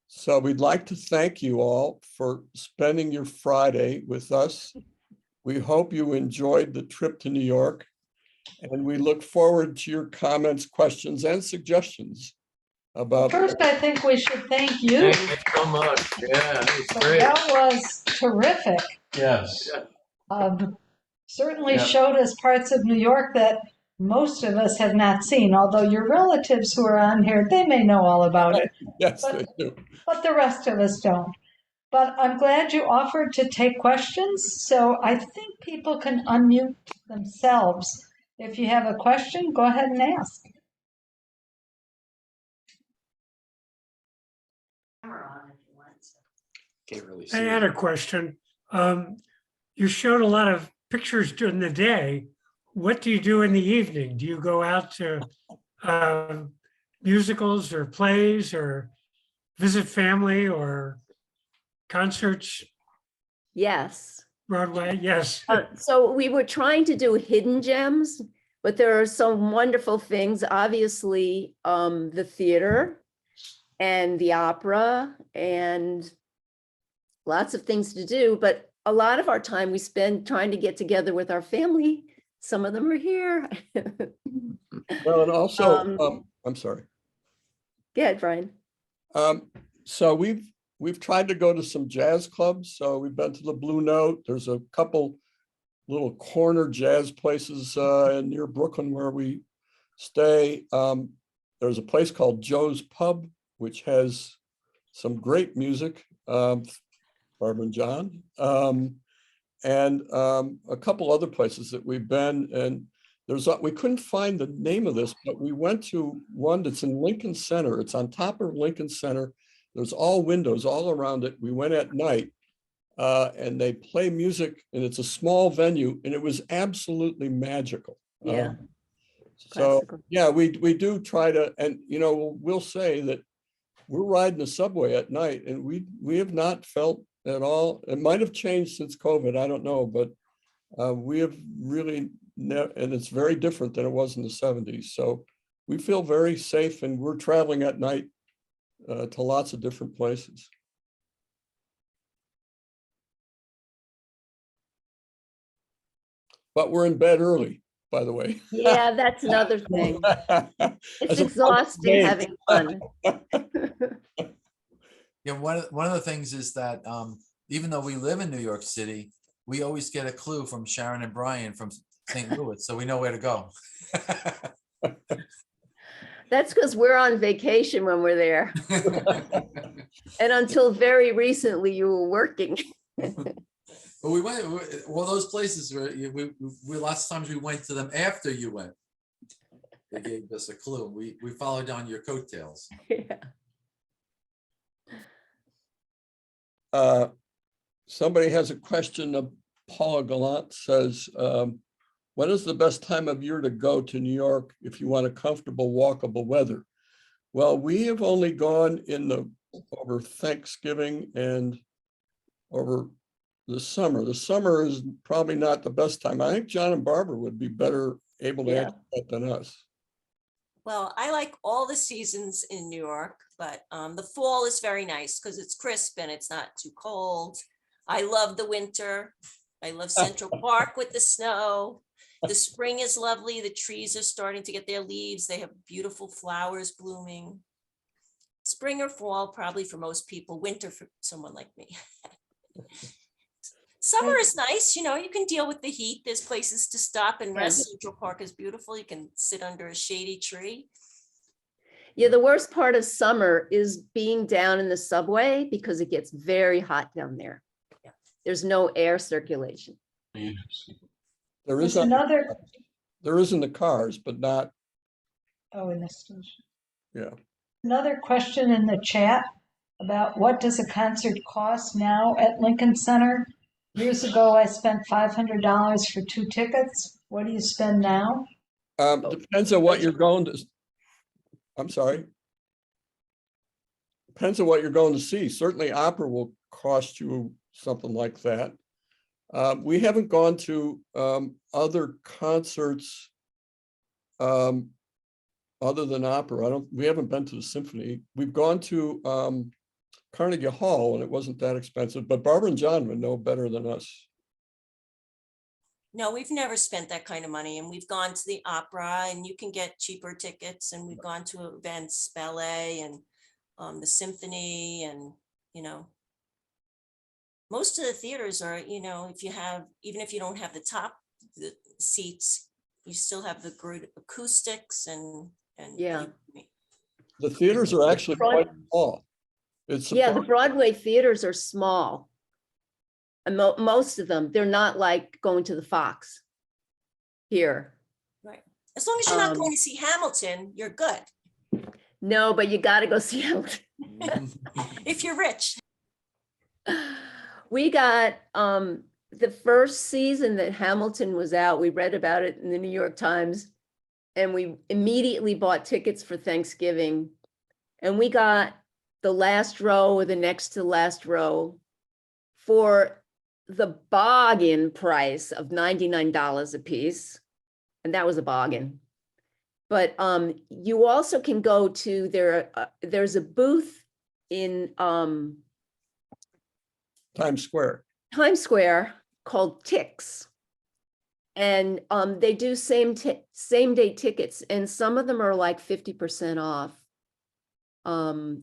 So we'd like to thank you all for spending your Friday with us. We hope you enjoyed the trip to New York. And we look forward to your comments, questions, and suggestions about. First, I think we should thank you. Thank you so much. Yeah, it was great. That was terrific. Yes. Certainly Yeah. showed us parts of New York that most of us have not seen, although your relatives who are on here, they may know all about it, Yes, they do. but the rest of us don't. But I'm glad you offered to take questions, so I think people can unmute themselves. If you have a question, go ahead and ask. Can't really I see. had a question. You showed a lot of pictures during the day. What do you do in the evening? Do you go out to musicals or plays or visit family or concerts, Yes. Broadway? Yes. So we were trying to do hidden gems, but there are some wonderful things. Obviously, the theater and the opera and lots of things to do. But a lot of our time we spend trying to get together with our family. Some of them are here. Well, and also, Um, I'm sorry. Go ahead, Brian. So we've tried to go to some jazz clubs. So we've been to the Blue Note. There's a couple little corner jazz places near Brooklyn where we stay. There's a place called Joe's Pub, which has some great music, Barbara and John, and a couple other places that we've been. And we couldn't find the name of this, but we went to one that's in Lincoln Center. It's on top of Lincoln Center. There's all windows all around it. We went at night and they play music, and it's a small venue, and it was absolutely magical. Yeah. So Classical. yeah, we do try to, and we'll say that we're riding the subway at night, and we have not felt at all. It might have changed since COVID, I don't know, but we have really and it's very different than it was in the 70s. So we feel very safe, and we're traveling at night to lots of different places. But we're in bed early, by the way. Yeah, that's another thing. It's exhausting having fun. Yeah, one of the things is that even though we live in New York City, we always get a clue from Sharon and Brian from St. Louis, so we know where to go. That's because we're on vacation when we're there. And until very recently, you were working. But we went all those places where we lots of times we went to them after you went. They gave us a clue. We followed on your coattails. Yeah. Somebody has a question. Paula Gallant says, when is the best time of year to go to New York if you want a comfortable, walkable weather? Well, we have only gone over Thanksgiving and over the summer. The summer is probably not the best time. I think John and Barbara would be better able to answer that than us. Well, I like all the seasons in New York, but the fall is very nice because it's crisp and it's not too cold. I love the winter. I love Central Park with the snow. The spring is lovely. The trees are starting to get their leaves. They have beautiful flowers blooming. Spring or fall, probably for most people. Winter for someone like me. Summer is nice. You can deal with the heat. There's places to stop and rest. Central Park is beautiful. You can sit under a shady tree. Yeah, the worst part of summer is being down in the subway because it gets very hot down there. There's no air circulation. There There's is another, there is in the cars, but not. oh, in the station. Yeah. Another question in the chat about what does a concert cost now at Lincoln Center? Years ago, I spent $500 for 2 tickets. What do you spend now? Depends on what you're going to. I'm sorry. Depends on what you're going to see. Certainly opera will cost you something like that. We haven't gone to other concerts other than opera. We haven't been to the symphony. We've gone to Carnegie Hall, and it wasn't that expensive, but Barbara and John would know better than us. No, we've never spent that kind of money, and we've gone to the opera and you can get cheaper tickets, and we've gone to events, ballet and the symphony, and, you know, most of the theaters are, you know, if you have, even if you don't have the seats, you still have the good acoustics and. Yeah. The theaters are actually quite small. It's Yeah, the surprising. Broadway theaters are small. And most of them, they're not like going to the Fox here. Right. As long as you're not Um, going to see Hamilton, you're good. No, but you got to go see Hamilton. If you're rich. We got the first season that Hamilton was out, we read about it in the New York Times, and we immediately bought tickets for Thanksgiving. And we got the last row or the next to last row for the bargain price of $99 a piece. And that was a bargain. But you also can go to there's a booth in Times Square. Times Square called Tix. And they do same day tickets, and some of them are like 50% off.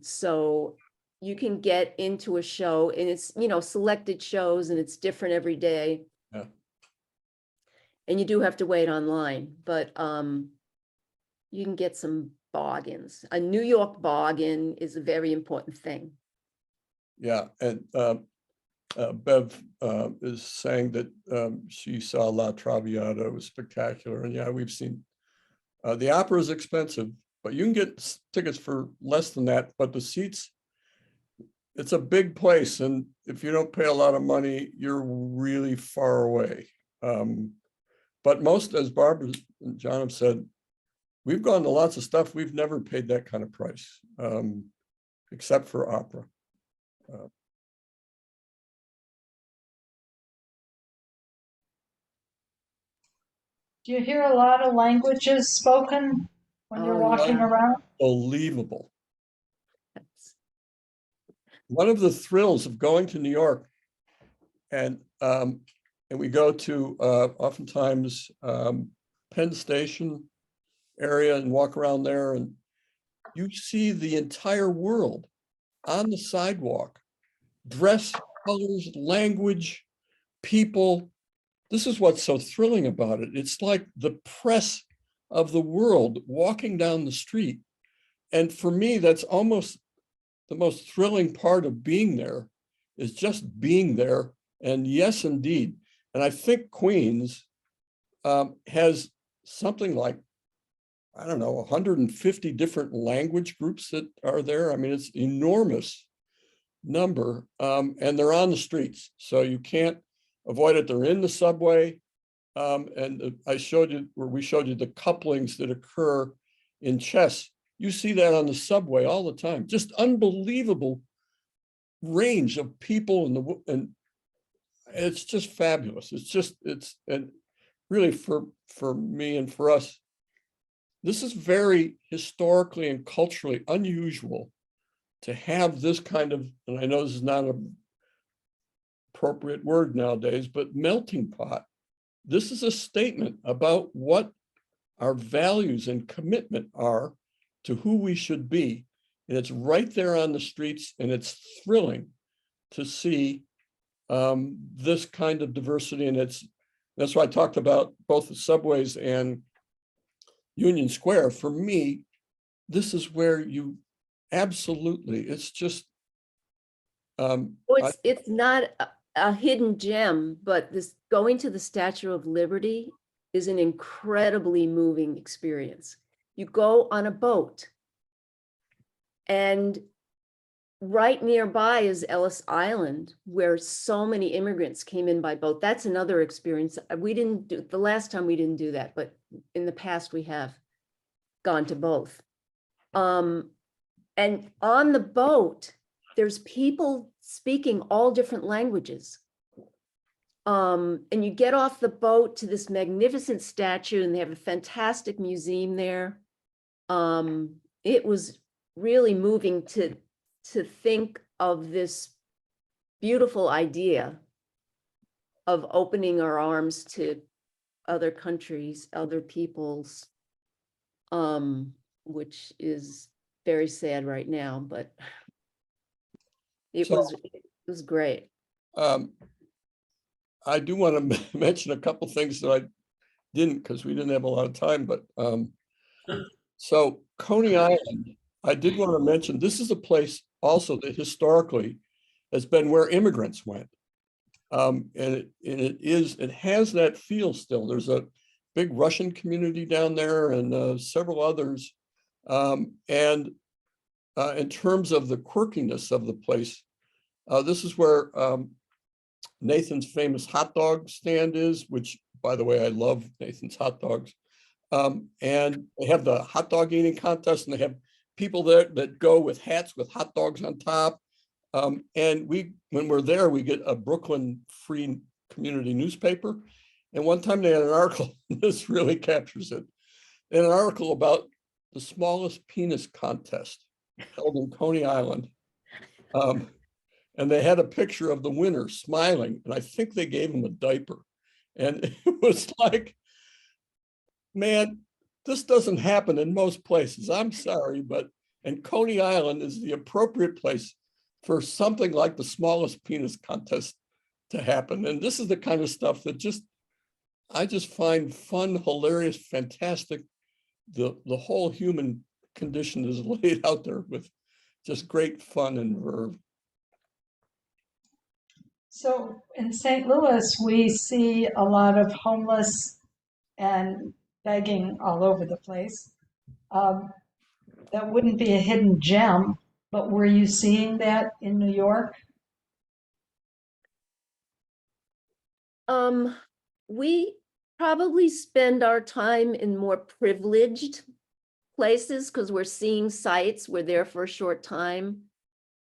So you can get into a show, and it's, you know, selected shows, and it's different every day. Yeah. And you do have to wait online, but you can get some bargains. A New York bargain is a very important thing. Yeah, and Bev is saying that she saw La Traviata. It was spectacular, and yeah, we've seen the opera is expensive, but you can get tickets for less than that. But the seats, it's a big place, and if you don't pay a lot of money, you're really far away. But most, as Barbara and John have said, we've gone to lots of stuff. We've never paid that kind of price, except for opera. Do you hear a lot of languages spoken when you're Oh, walking yeah. around? Unbelievable. One of the thrills of going to New York, and we go to oftentimes Penn Station area and walk around there, and you see the entire world on the sidewalk, dress, colors, language, people. This is what's so thrilling about it. It's like the press of the world walking down the street. And for me, that's almost the most thrilling part of being there, is just being there. And yes, indeed. And I think Queens has something like, I don't know, 150 different language groups that are there. I mean, it's enormous number, and they're on the streets, so you can't avoid it. They're in the subway, and I showed you, where we showed you the couplings that occur in chess. You see that on the subway all the time. Just unbelievable range of people, and it's just fabulous. And really for me and for us, this is very historically and culturally unusual to have this kind of, and I know this is not an appropriate word nowadays, but melting pot. This is a statement about what our values and commitment are to who we should be. And it's right there on the streets, and it's thrilling to see this kind of diversity. And that's why I talked about both the subways and Union Square. For me, this is where you absolutely, it's just. It's not a hidden gem, but this going to the Statue of Liberty is an incredibly moving experience. You go on a boat, and right nearby is Ellis Island, where so many immigrants came in by boat. That's another experience. We didn't do, the last time we didn't do that, but in the past we have gone to both. And on the boat, there's people speaking all different languages. And you get off the boat to this magnificent statue, and they have a fantastic museum there. It was really moving to think of this beautiful idea of opening our arms to other countries, other peoples, which is very sad right now, but it So- was great. I do want to mention a couple things that I didn't, because we didn't have a lot of time, but so Coney Island, I did want to mention, this is a place also that historically has been where immigrants went. And it has that feel still. There's a big Russian community down there and several others. And in terms of the quirkiness of the place, this is where Nathan's famous hot dog stand is, which, by the way, I love Nathan's hot dogs. And they have the hot dog eating contest, and they have people there that go with hats with hot dogs on top. And when we're there, we get a Brooklyn Free Community newspaper. And one time they had an article, this really captures it, an article about the smallest penis contest held in Coney Island. And they had a picture of the winner smiling, and I think they gave him a diaper. And it was like, man, this doesn't happen in most places. I'm sorry, and Coney Island is the appropriate place for something like the smallest penis contest to happen. And this is the kind of stuff that I just find fun, hilarious, fantastic. The whole human condition is laid out there with just great fun and verve. So in St. Louis, we see a lot of homeless and begging all over the place. That wouldn't be a hidden gem, but were you seeing that in New York? We probably spend our time in more privileged places because we're seeing sites, we're there for a short time.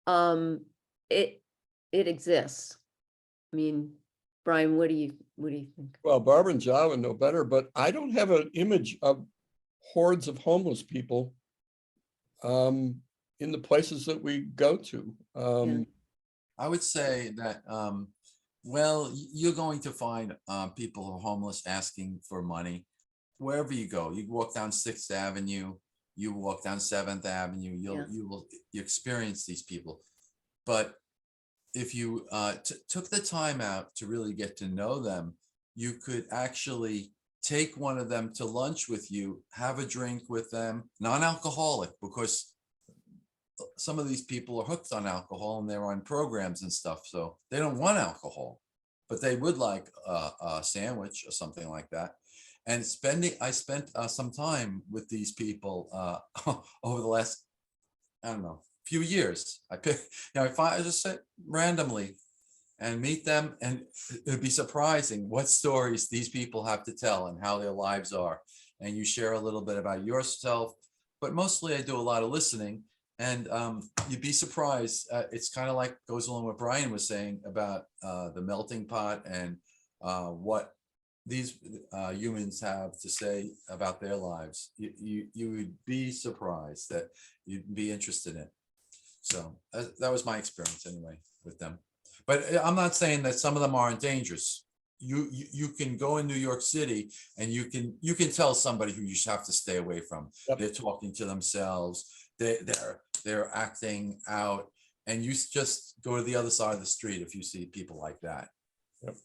It exists. I mean, Brian, what do you think? Well, Barbara and John would know better, but I don't have an image of hordes of homeless people in the places that we go to. I would say that, well, you're going to find people who are homeless asking for money wherever you go. You walk down 6th Avenue, you walk down 7th Avenue, you experience these people. But if you took the time out to really get to know them, you could actually take one of them to lunch with you, have a drink with them, non-alcoholic, because some of these people are hooked on alcohol and they're on programs and stuff. So they don't want alcohol, but they would like a sandwich or something like that. And I spent some time with these people over the last, I don't know, few years. I just sit randomly and meet them, and it'd be surprising what stories these people have to tell and how their lives are. And you share a little bit about yourself, but mostly I do a lot of listening. And you'd be surprised. It's kind of like goes along with what Brian was saying about the melting pot and what these humans have to say about their lives. You would be surprised that you'd be interested in it. So that was my experience anyway with them. But I'm not saying that some of them aren't dangerous. You can go in New York City and you can tell somebody who you just have to stay away from. Yep. They're talking to themselves. They're acting out, and you just go to the other side of the street if you see people like that. Yep.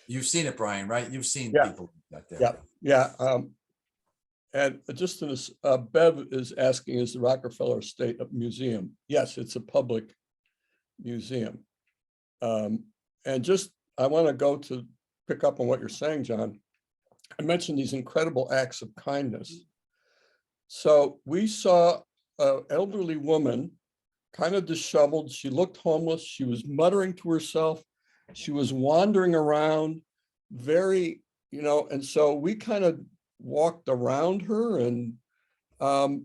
You've seen it, Brian, right? You've seen people like that. Yeah. And just in this, Bev is asking, is the Rockefeller Estate a museum? Yes, it's a public museum. And just, I want to go to pick up on what you're saying, John. I mentioned these incredible acts of kindness. So we saw an elderly woman, kind of disheveled. She looked homeless. She was muttering to herself. She was wandering around very, and so we kind of walked around her and it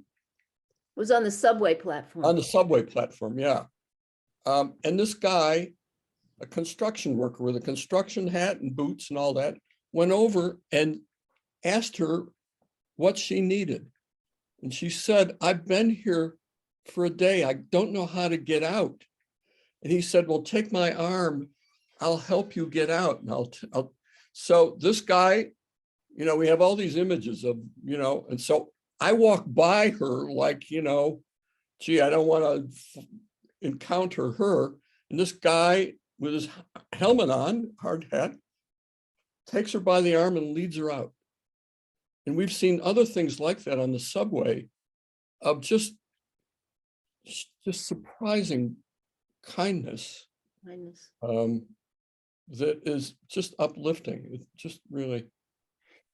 was on the subway platform. On the subway platform, yeah. And this guy, a construction worker with a construction hat and boots and all that, went over and asked her what she needed. And she said, I've been here for a day. I don't know how to get out. And he said, well, take my arm. I'll help you get out. And so this guy you know, we have all these images of, you know, and so I walk by her like, you know, gee, I don't want to encounter her. And this guy with his helmet on, hard hat, takes her by the arm and leads her out. And we've seen other things like that on the subway of just surprising kindness Kindness. that is just uplifting. It's just really.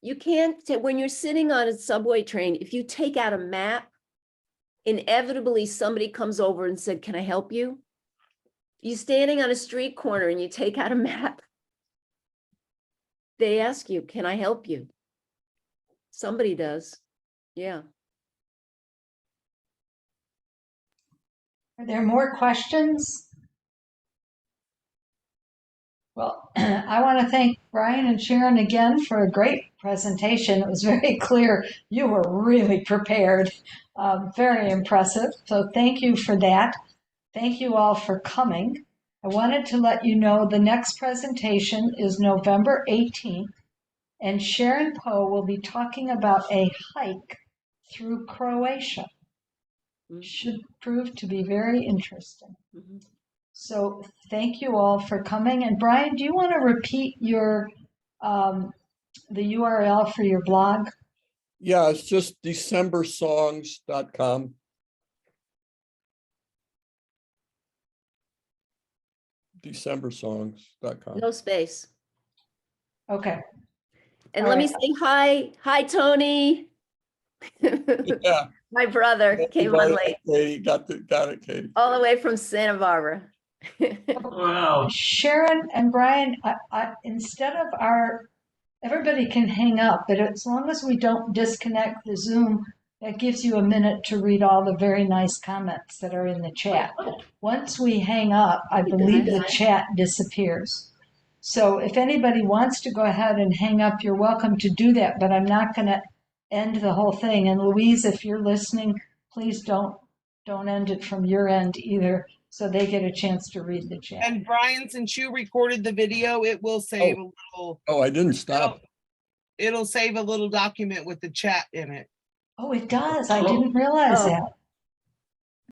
You can't, when you're sitting on a subway train, if you take out a map, inevitably somebody comes over and said, can I help you? You're standing on a street corner and you take out a map. They ask you, can I help you? Somebody does. Yeah. Are there more questions? Well, I want to thank Brian and Sharon again for a great presentation. It was very clear. You were really prepared. Very impressive. So thank you for that. Thank you all for coming. I wanted to let you know the next presentation is November 18th, and Sharon Poe will be talking about a hike through Croatia. Should prove to be very interesting. Mhm. So thank you all for coming. And Brian, do you want to repeat your the URL for your blog? Yeah, it's just decembersongs.com. Decembersongs.com. No space. Okay. And All let me right. say hi. Hi, Tony. Yeah. My brother came on late, Katie, got it, Katie. all the way from Santa Barbara. Wow. Sharon and Brian, instead of everybody can hang up, but as long as we don't disconnect the Zoom, that gives you a minute to read all the very nice comments that are in the chat. Once we hang up, I believe the chat disappears. So if anybody wants to go ahead and hang up, you're welcome to do that, but I'm not going to end the whole thing. And Louise, if you're listening, please don't end it from your end either, so they get a chance to read the chat. And Brian, since you recorded the video, it will save a little. Oh, I didn't stop. It'll save a little document with the chat in it. Oh, it does. I didn't realize Oh. that.